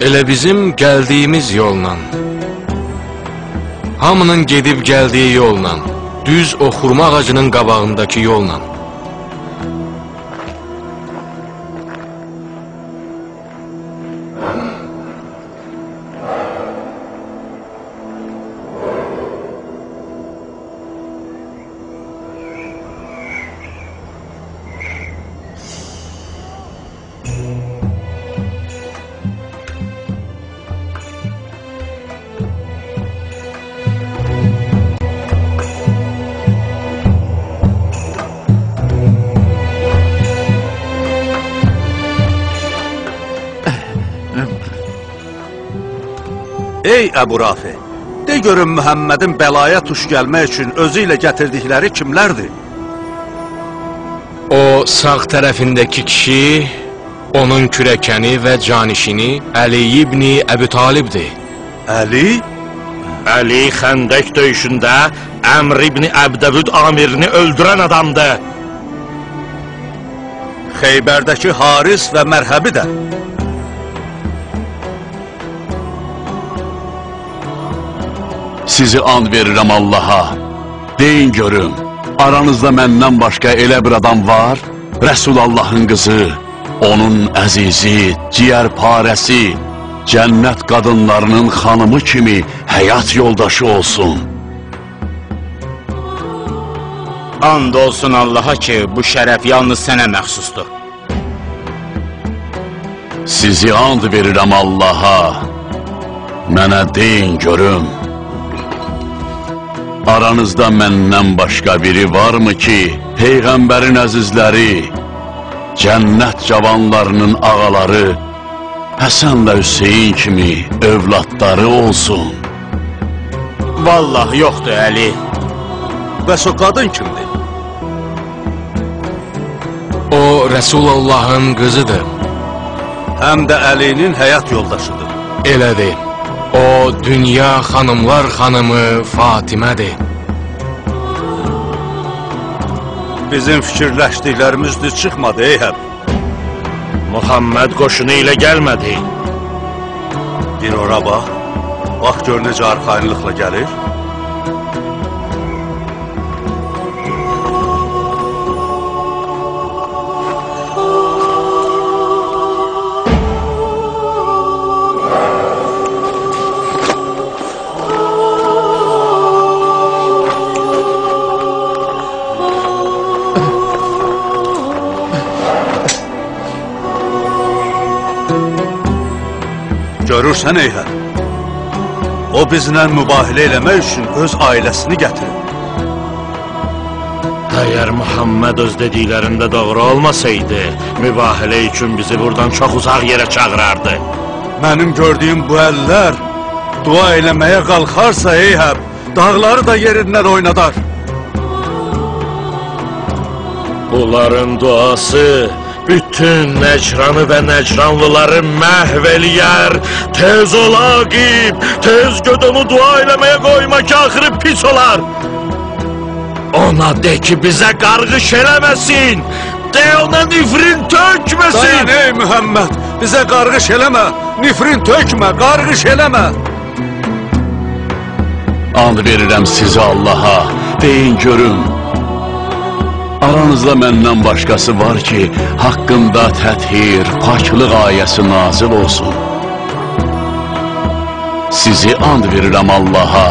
Elə bizim gəldiyimiz yolla. Hamının gedib gəldiyi yolla. Düz o xurma ağacının qabağındakı yolla. Ey Əbu Rafi, de görün Mühəmmədin bəlaya tuş gəlmək üçün özü ilə gətirdikləri kimlərdir? O sağ tərəfindəki kişi, onun kürəkəni və canişini Əli ibn-i Əbu Talibdir. Əli? Əli Xəndək döyüşündə Əmr ibn Əbdəvüd amirini öldürən adamdır. Xeybərdəki Haris və Mərhəbi də. Sizi and verirəm Allaha, deyin görüm, aranızda məndən başqa elə bir adam var? Rəsulallahın qızı, onun əzizi, ciyərparəsi, cənnət qadınlarının xanımı kimi həyat yoldaşı olsun. And olsun Allaha ki, bu şərəf yalnız sənə məxsusdur. Sizi and verirəm Allaha, mənə deyin görüm. Aranızda məndən başqa biri varmı ki, Peyğəmbərin əzizləri, cənnət cavanlarının ağaları, Həsənlə Hüseyin kimi övladları olsun? Vallahi yoxdur Əli. Bəs o qadın kimdir? O, Rəsulullahın qızıdır. Həm də Əlinin həyat yoldaşıdır. Elədir. O, dünya xanımlar xanımı Fatimədir. Bizim fikirləşdiklərimiz düz çıxmadı, Eyhəb. Muhammed qoşunu ilə gəlmədi. Bir ora bax, bax gör necə arxayınlıqla gəlir. Görürsən Eyhəb, o bizlə mübahilə eləmək üçün öz ailəsini gətirib. Əgər Muhammed öz dediklərində doğru olmasaydı, mübahilə üçün bizi buradan çox uzaq yerə çağırardı. Mənim gördüyüm bu əllər dua eləməyə qalxarsa Eyhəb, dağları da yerindən oynadar. Bunların duası bütün Nəcranı və Nəcranlıları məhv eləyər. Tez ol Aqib, tez göd onu dua eləməyə qoyma ki, axırı pis olar. Ona de ki, bizə qarğış eləməsin. De ona nifrin tökməsin. Dayan ey Mühəmməd, bizə qarğış eləmə, nifrin tökmə, qarğış eləmə. And verirəm sizi Allaha, deyin görün. Aranızda məndən başqası var ki, haqqında təthir, paklıq ayəsi nazil olsun. Sizi and verirəm Allaha,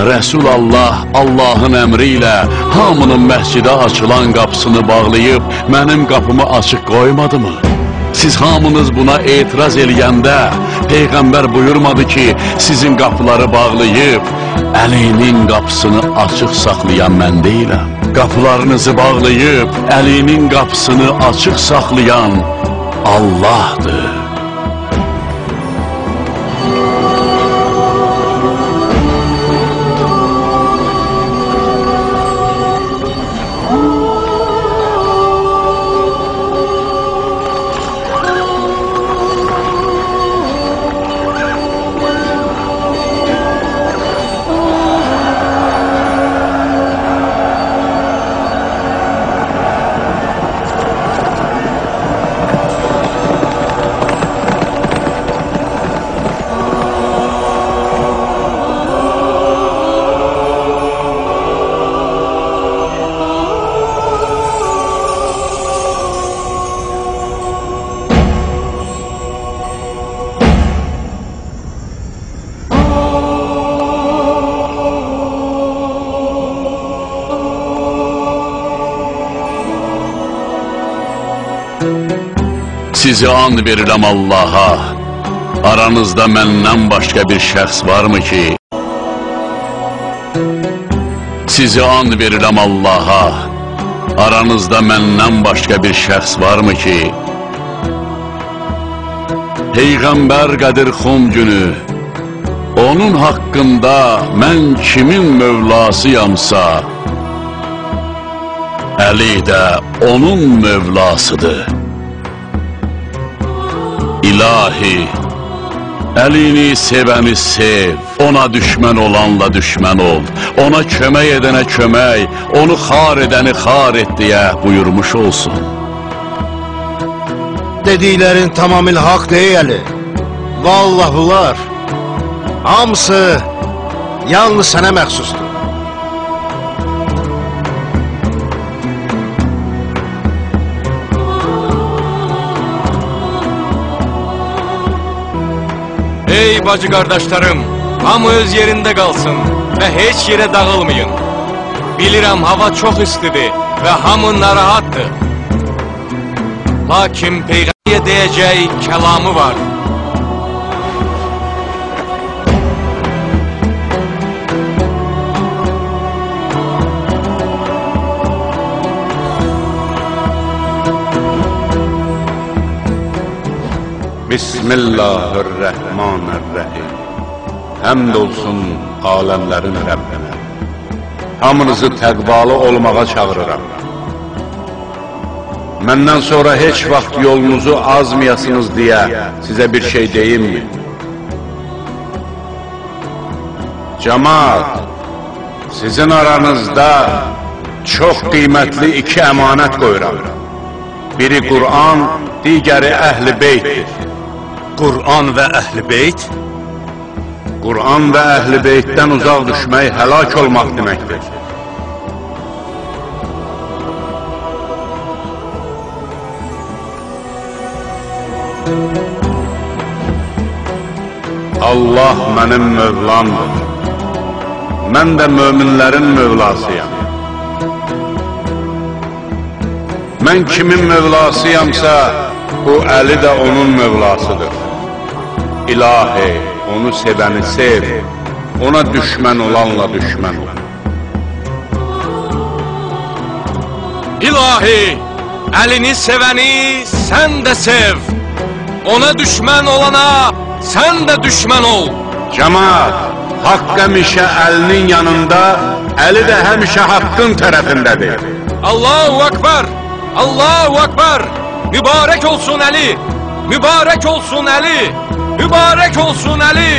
Rəsulallah Allahın əmri ilə hamının məscidə açılan qapısını bağlayıb, mənim qapımı açıq qoymadı mı? Siz hamınız buna etiraz eləyəndə, Peyğəmbər buyurmadı ki, sizin qapıları bağlayıb, Əlinin qapısını açıq saxlayan mən deyiləm. Qapılarınızı bağlayıb, Əlinin qapısını açıq saxlayan Allahdır. Sizi and verirəm Allaha, aranızda məndən başqa bir şəxs varmı ki? Sizi and verirəm Allaha, aranızda məndən başqa bir şəxs varmı ki? Peyğəmbər Qədir Xum günü, onun haqqında mən kimin mövlasıyamsa, Əli də onun mövlasıdır. İlahi, Əlini sevəni sev, ona düşmən olanla düşmən ol, ona kömək edənə kömək, onu xar edəni xar et deyə buyurmuş olsun. Dediklərin tamamilə haqq deyəli. Vallahi bunlar hamısı yalnız sənə məxsusdur. Ey bacı qardaşlarım, hamı öz yerində qalsın və heç yerə dağılmayın. Bilirəm, hava çox istidir və hamı narahatdır. Lakin Peyğəmbərə deyəcək kəlamı var. Bismillahirrahmanirrahim. Həmd olsun aləmlərin Rəbbinə. Hamınızı təqvalı olmağa çağırıram. Məndən sonra heç vaxt yolunuzu azmayasınız deyə sizə bir şey deyimmi? Cəmaat, sizin aranızda çox qiymətli iki əmanət qoyuram. Biri Qur'an, digəri Əhl-i Beytdir. Qur'an və Əhl-i Beyt? Qur'an və Əhl-i Beytdən uzaq düşmək həlak olmaq deməkdir. Allah mənim Mövlamdır. Mən də möminlərin Mövlasıyam. Mən kimin Mövlasıyamsa, bu Əli də onun Mövlasıdır. İlahi, onu sevəni sev, ona düşmən olanla düşmən ol. İlahi, Əlini sevəni sən də sev, ona düşmən olana sən də düşmən ol. Cəmaat, haqq həmişə Əlinin yanında, Əli də həmişə haqqın tərəfindədir. Allahu Akbar, Allahu Akbar. Mübarək olsun Əli, mübarək olsun Əli, mübarək olsun Əli.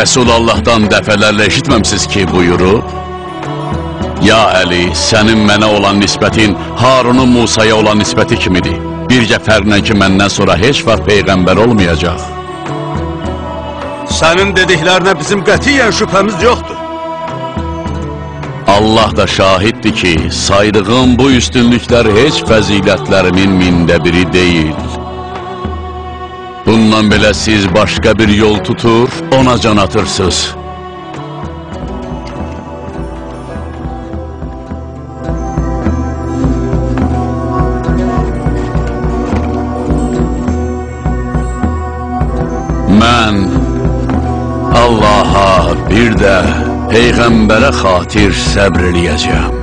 Rəsulallahdan dəfələrlə eşitməmsiz ki, buyurub, Ya Əli, sənin mənə olan nisbətin Harunun Musaya olan nisbəti kimidir. Bircə fərqlə ki, məndən sonra heç vaxt Peyğəmbər olmayacaq. Sənin dediklərinə bizim qətiyyən şübhəmiz yoxdur. Allah da şahiddir ki, saydığım bu üstünlüklər heç fəzilətlərimin mində biri deyil. Bundan belə siz başqa bir yol tutur, ona can atırsınız. Allaha bir də Peyğəmbərə xatir səbr eləyəcəm.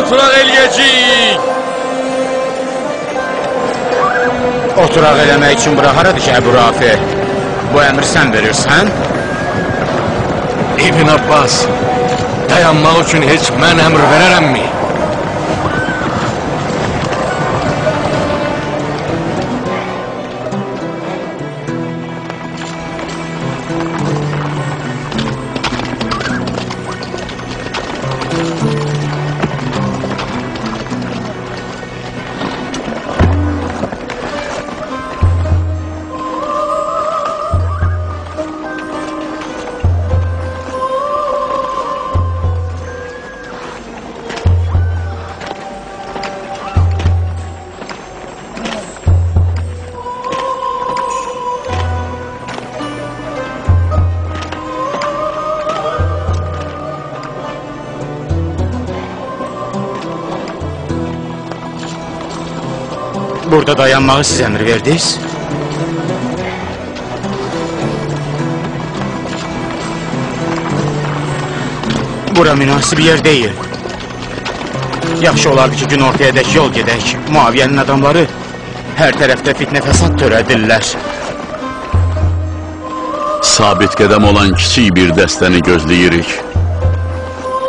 Oturaq eləyəcəyik. Oturaq eləmək üçün bura haradır ki, Əbu Rafi? Bu əmri sən verirsən? İbn Abbas, dayanmaq üçün heç mən əmr verərəmmi? Burada dayanmağı siz əmr verdiniz. Bura münasib yer deyil. Yaxşı olardı ki, gün ortaya dək yol gedək. Muaviyyənin adamları hər tərəfdə fitnə fəsad törədirlər. Sabit qədəm olan kiçik bir dəstəni gözləyirik.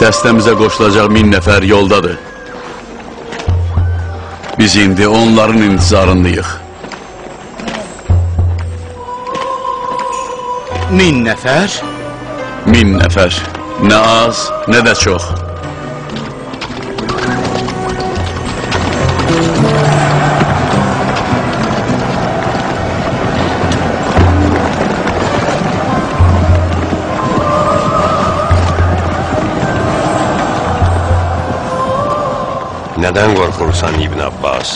Dəstəmizə qoşulacaq 1000 nəfər yoldadır. Biz indi onların intizarındayıq. 1000 nəfər? 1000 nəfər. Nə az, nə də çox. Nədən qorxursan İbn Abbas?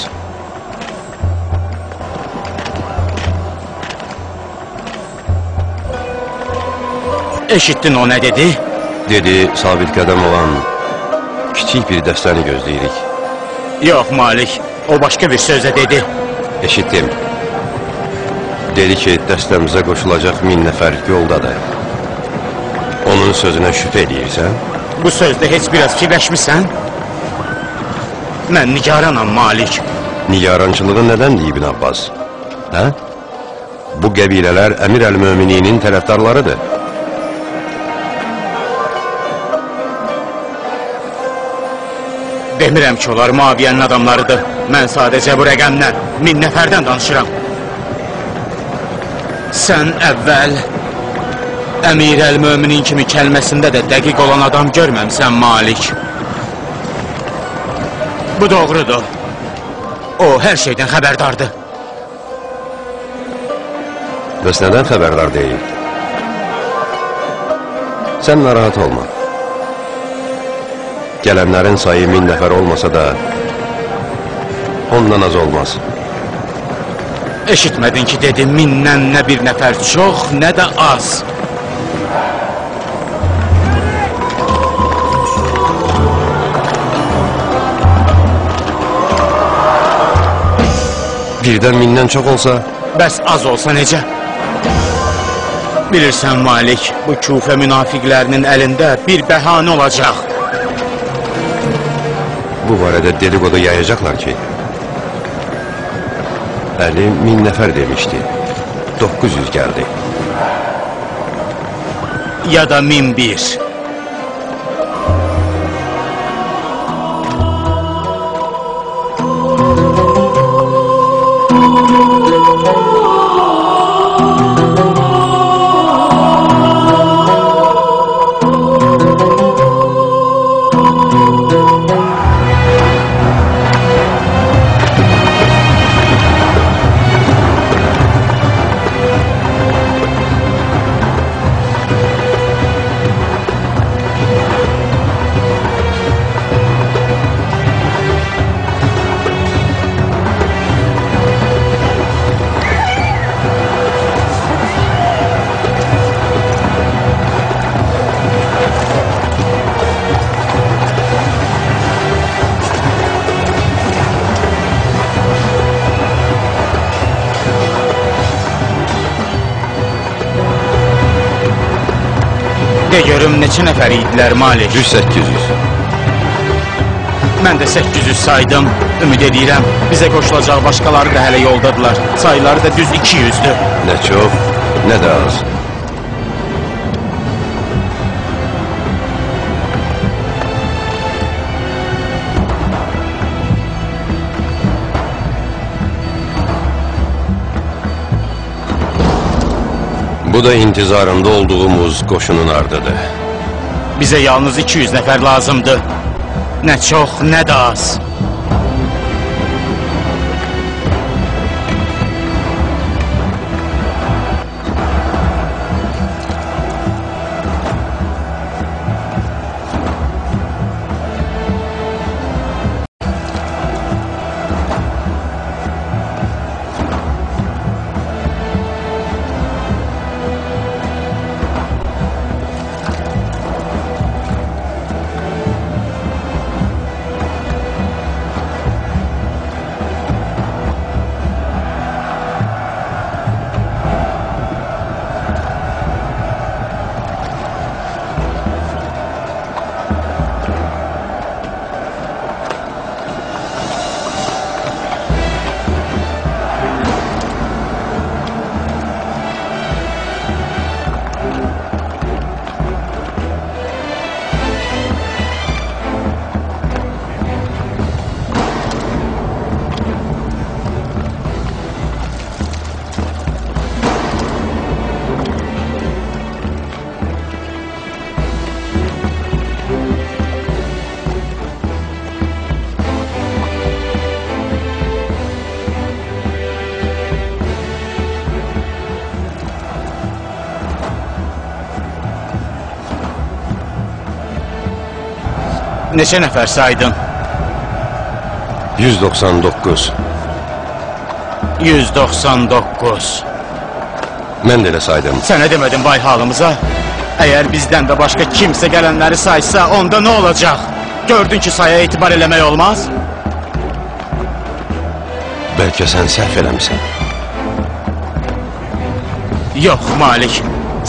Eşitdin o nə dedi? Dedi, sabit qədəm olan kiçik bir dəstəni gözləyirik. Yox Malik, o başqa bir sözlə dedi. Eşitdim. Dedi ki, dəstəmizə qoşulacaq 1000 nəfər yoldadır. Onun sözünə şübhə edirsən? Bu sözdə heç biraz fikirləşmirsən? Mən nigaranam Malik. Nigarançılığı nədəndir İbn Abbas? Hə? Bu qəbilələr Əmir əl-Mömininin tərəfdarlarıdır. Demirəm ki, onlar Muaviyyənin adamlarıdır. Mən sadəcə bu rəqəmdən, 1000 nəfərdən danışıram. Sən əvvəl Əmir əl-Möminin kimi kəlməsində də dəqiq olan adam görməmsən Malik. Bu doğrudur. O, hər şeydən xəbərdardır. Bəs nədən xəbərdar deyil? Sən narahat olma. Gələnlərin sayı 1000 nəfər olmasa da ondan az olmaz. Eşitmədin ki, dedim, 1000-dən nə bir nəfər çox, nə də az. Birdən 1000-dən çox olsa? Bəs az olsa necə? Bilirsən Malik, bu Kufə münafiqlərinin əlində bir bəhanə olacaq. bu barədə dedikodu yayacaqlar ki, Əli 1000 nəfər demişdi, 900 gəldi. Ya da 1001. De görüm neçə nəfər idilər Malik? 100-800. Mən də 800 saydım. Ümid edirəm, bizə qoşulacaq başqaları da hələ yoldadılar. Sayıları da düz 200'dür. Nə çox, nə də az. Bu da intizarında olduğumuz qoşunun ardıdır. Bizə yalnız 200 nəfər lazımdır. Nə çox, nə də az. Neçə nəfər saydın? 199. 199. Mən də elə saydım. Sənə demədim vay halımıza. Əgər bizdən də başqa kimsə gələnləri saysa, onda nə olacaq? Gördün ki, saya etibar eləmək olmaz? Bəlkə sən səhv eləmişsən. Yox, Malik,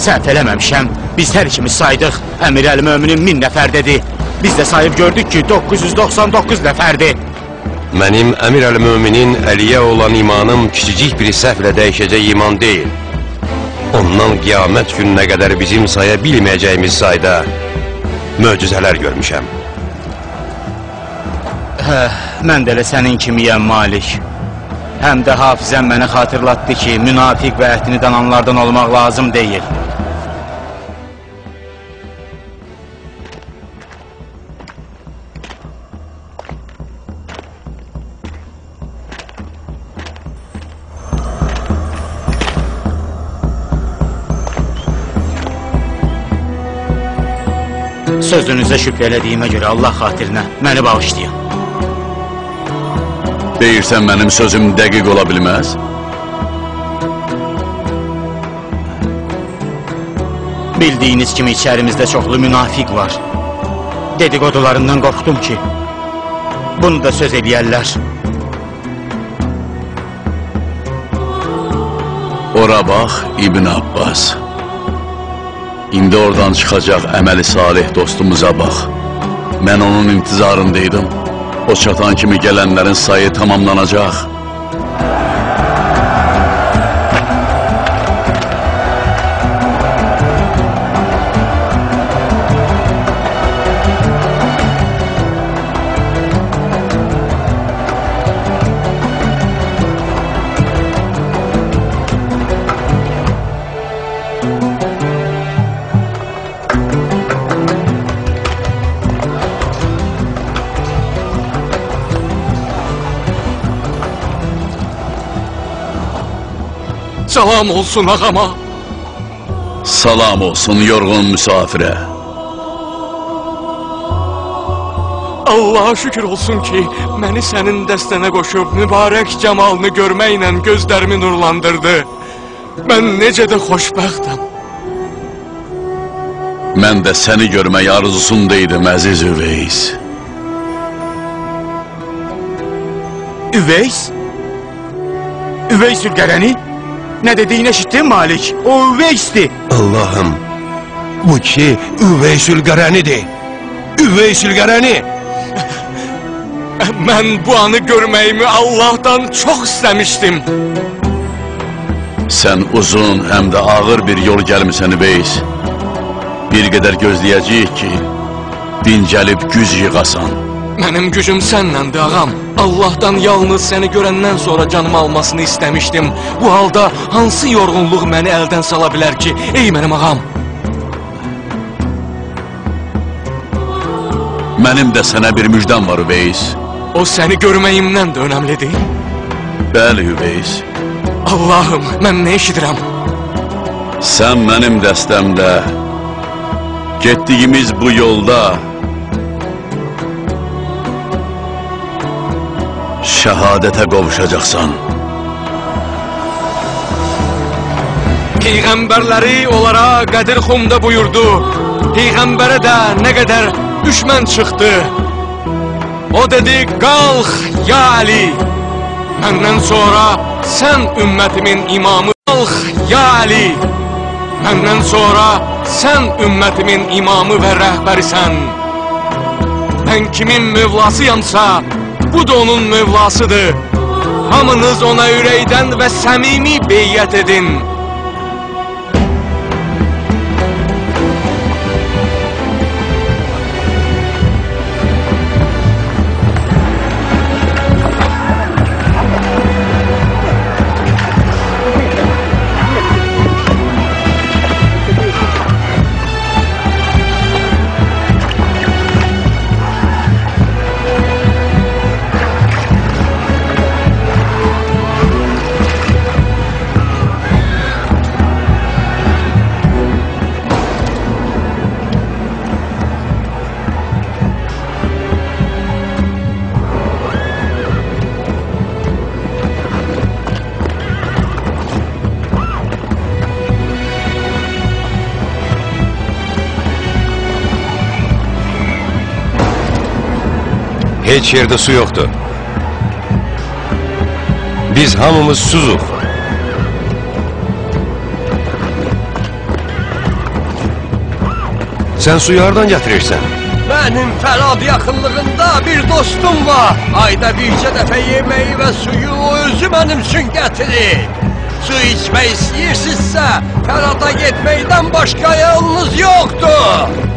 səhv eləməmişəm. Biz hər ikimiz saydıq. Əmir Əl-Möminin 1000 nəfər dedi. Biz də sayıb gördük ki, 999 nəfərdir. Mənim Əmir Əl-Möminin Əliyə olan imanım kiçicik bir səhvlə dəyişəcək iman deyil. Ondan qiyamət gününə qədər bizim saya bilməyəcəyimiz sayda möcüzələr görmüşəm. Mən də elə sənin kimiyəm, Malik. Həm də hafizəm mənə xatırlatdı ki, münafiq və ətini dananlardan olmaq lazım deyil. Sözünüzə şübhə elədiyimə görə Allah xatirinə məni bağışlayın. Deyirsən mənim sözüm dəqiq ola bilməz? Bildiyiniz kimi içərimizdə çoxlu münafiq var. Dedikodularından qorxdum ki, bunu da söz eləyərlər. Ora bax, İbn Abbas. İndi oradan çıxacaq əməli salih dostumuza bax. Mən onun intizarındaydım. O çatan kimi gələnlərin sayı tamamlanacaq. Salam olsun ağama. Salam olsun yorğun müsafirə. Allaha şükür olsun ki, məni sənin dəstənə qoşub, mübarək cəmalını görməklə gözlərimi nurlandırdı. Mən necə də xoşbəxtəm. Mən də səni görmək arzusundaydım, əziz Üveys. Üveys? Üveys Zülqərəni? Nə dediyini eşittin Malik? O Üveys'ti. Allah'ım, bu ki Üveysül Qarani'dir. Üveysül Qarani. Mən bu anı görməyimi Allah'tan çox istəmişdim. Sən uzun, həm də ağır bir yol gəlmisən Üveys. Bir qədər gözləyəcəyik ki, dincəlib güc yığasan. Mənim gücüm sənnəndir ağam. Allah'tan yalnız səni görəndən sonra canımı almasını istəmişdim. Bu halda hansı yorğunluq məni əldən sala bilər ki, ey mənim ağam? Mənim də sənə bir müjdəm var Üveys. O səni görməyimdən də önəmlidir. Bəli Üveys. Allah'ım, mən nə eşidirəm? Sən mənim dəstəmdə, getdiyimiz bu yolda şəhadətə qovuşacaqsan. Peyğəmbərləri onlara Qədir Xumda buyurdu. Peyğəmbərə də nə qədər düşmən çıxdı. O dedi, qalx ya Ali. Məndən sonra sən ümmətimin imamı. Qalx ya Ali. Məndən sonra sən ümmətimin imamı və rəhbərisən. Mən kimin mövlasıyamsa, bu da onun mövlasıdır. Hamınız ona ürəkdən və səmimi beyyət edin. Heç yerdə su yoxdur. Biz hamımız suzuq. Sən suyu hardan gətirirsən? Mənim Fərad yaxınlığında bir dostum var. Ayda bircə dəfə yeməyi və suyu o özü mənim üçün gətirir. Su içmək istəyirsinizsə, Fərada getməkdən başqa yolunuz yoxdur.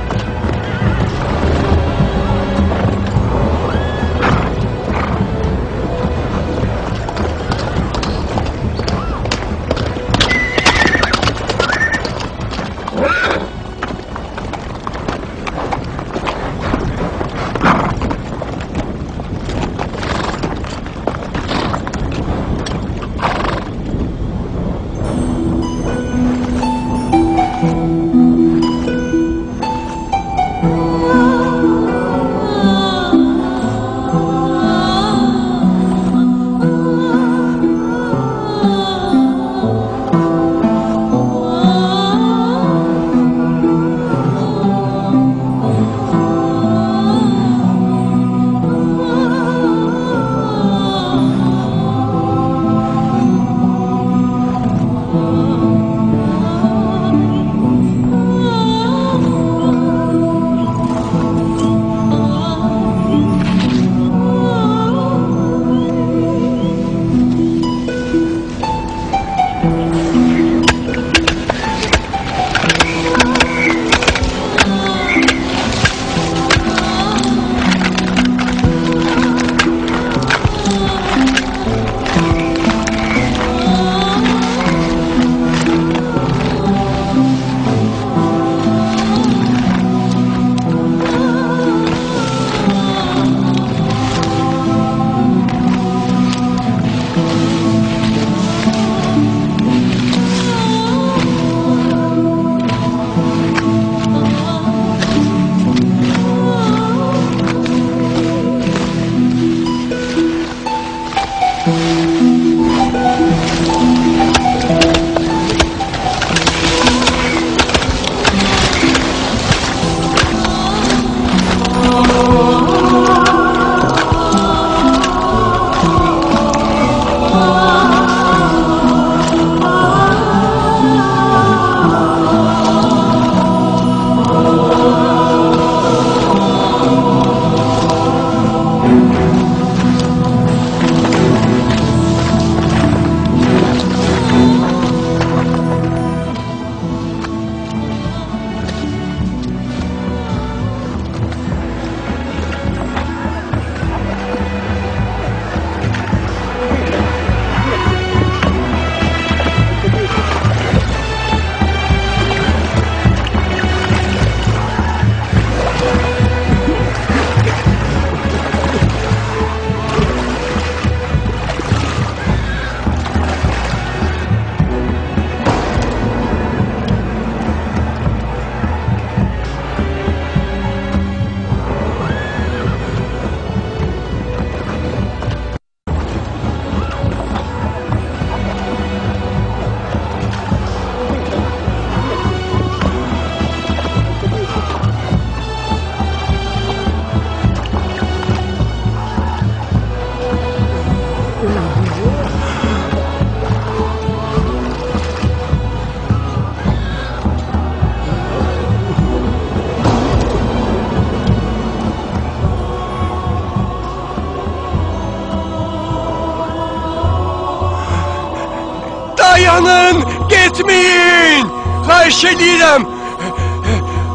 Getmeyin! Xahiş edirəm!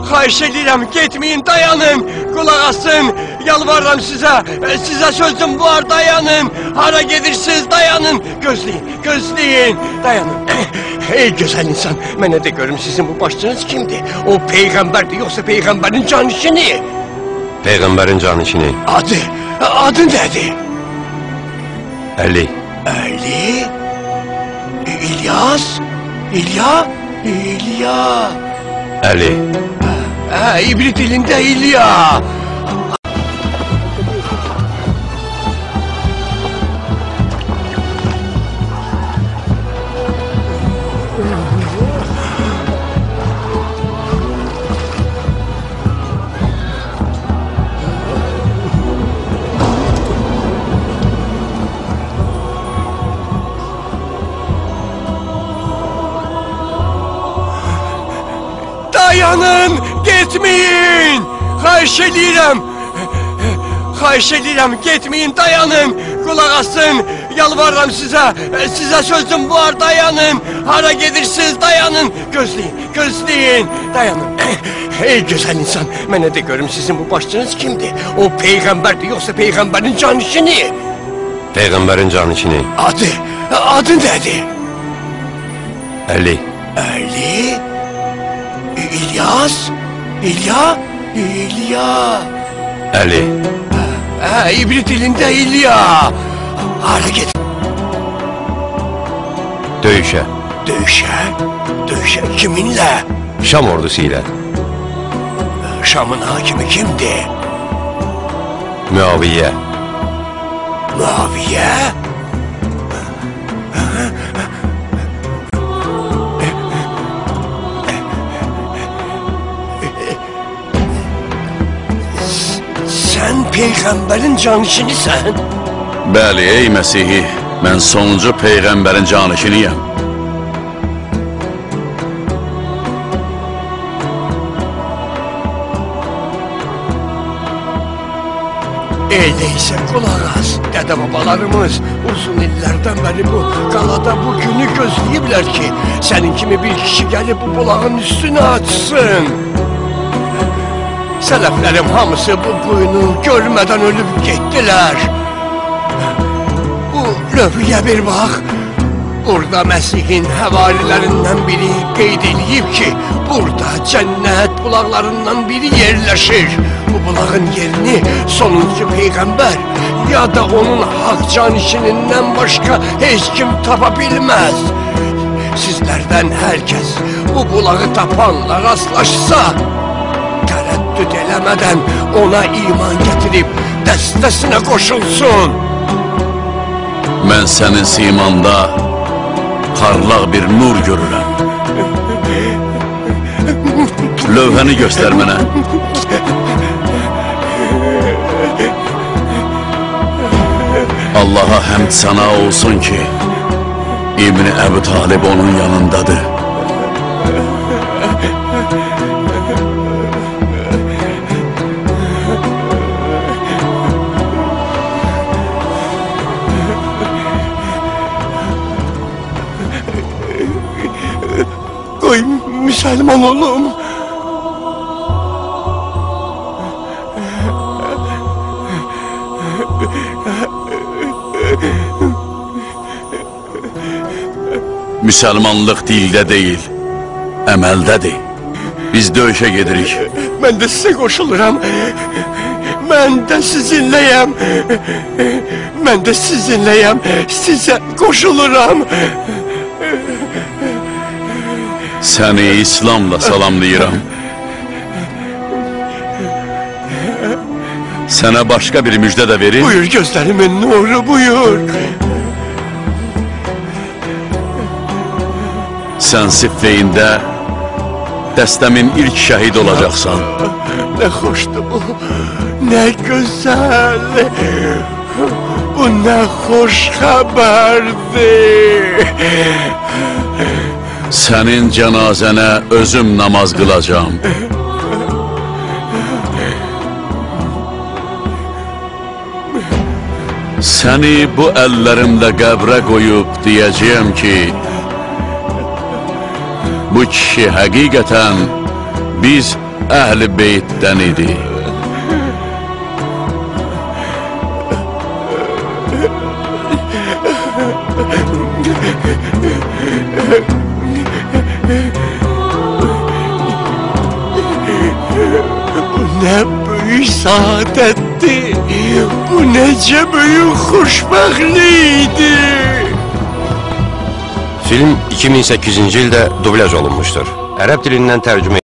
Xahiş edirəm, getmeyin, dayanın! Qulaq asın, yalvarıram sizə! Sizə sözüm var, dayanın! Hara gedirsiniz, dayanın! Gözləyin, gözləyin, dayanın! Ey gözəl insan, mənə də görüm sizin bu başçınız kimdir? O peyğəmbərdir, yoxsa peyğəmbərin canişini? Peyğəmbərin canişini. Adı nədir? Əli. Əli? İlyas? İlya? Əli. İbrit dilində İlya. Dayanın, getmeyin! Xahiş edirəm! Xahiş edirəm, getmeyin, dayanın! Qulaq asın, yalvarıram sizə! Sizə sözüm var, dayanın! Hara gedirsiniz, dayanın! Gözləyin, gözləyin, dayanın! Ey gözəl insan, mənə də görüm sizin bu başçınız kimdir? O peyğəmbərdir, yoxsa peyğəmbərin canişini? Peyğəmbərin canişini. Adı nədir? Əli. Əli? İlyas? İlya? Əli. İbrit dilində İlya. Hara get? Döyüşə. Döyüşə kiminlə? Şam ordusu ilə. Şamın hakimi kimdir? Müaviyə. Muaviyə? Sən peyğəmbərin canişinisən? Bəli, ey Məsihi, mən sonuncu peyğəmbərin canişiniyəm. Öyleysə qulaq as, dədə-babalarımız uzun illərdən bəri bu qalada bu günü gözləyiblər ki, sənin kimi bir kişi gəlib bu bulağın üstünü açsın. Sələflərim hamısı bu quyunu görmədən ölüb getdilər. Bu lövhəyə bir bax. Burada Məsihin həvarilərindən biri qeyd edib ki, burada cənnət bulaqlarından biri yerləşir. Bu bulağın yerini sonuncu peyğəmbər ya da onun haqq canişinindən başqa heç kim tapa bilməz. Sizlərdən hər kəs bu bulağı tapanla rastlaşsa, tərəddüd eləmədən ona iman gətirib dəstəsinə qoşulsun. Mən sənin simanda parlaq bir nur görürəm. Lövhəni göstər mənə. Allaha həmd sana olsun ki, İbn Əbu Talib onun yanındadır. Qoy müsəlman olum. Müsəlmanlıq dildə deyil, əməldədir. Biz döyüşə gedirik. Mən də sizə qoşuluram. Mən də sizinləyəm. Mən də sizinləyəm. Sizə qoşuluram. Səni İslamla salamlayıram. Sənə başqa bir müjdə də verir. Buyur gözlərimin nuru, buyur. Sən Siffeyində dəstəmin ilk şəhid olacaqsan. Nə xoşdur bu, nə gözəl. Bu nə xoş xəbərdir. Sənin cənazənə özüm namaz qılacağım. Səni bu əllərimlə qəbrə qoyub deyəcəyəm ki, bu kişi həqiqətən biz əhl-i beytdən idi. Ne büyük saadetti. Bu nece büyük xoşbəxtlikdi. Film 2008-ci ildə dublyaj olunmuşdur. Ərəb dilindən tərcümə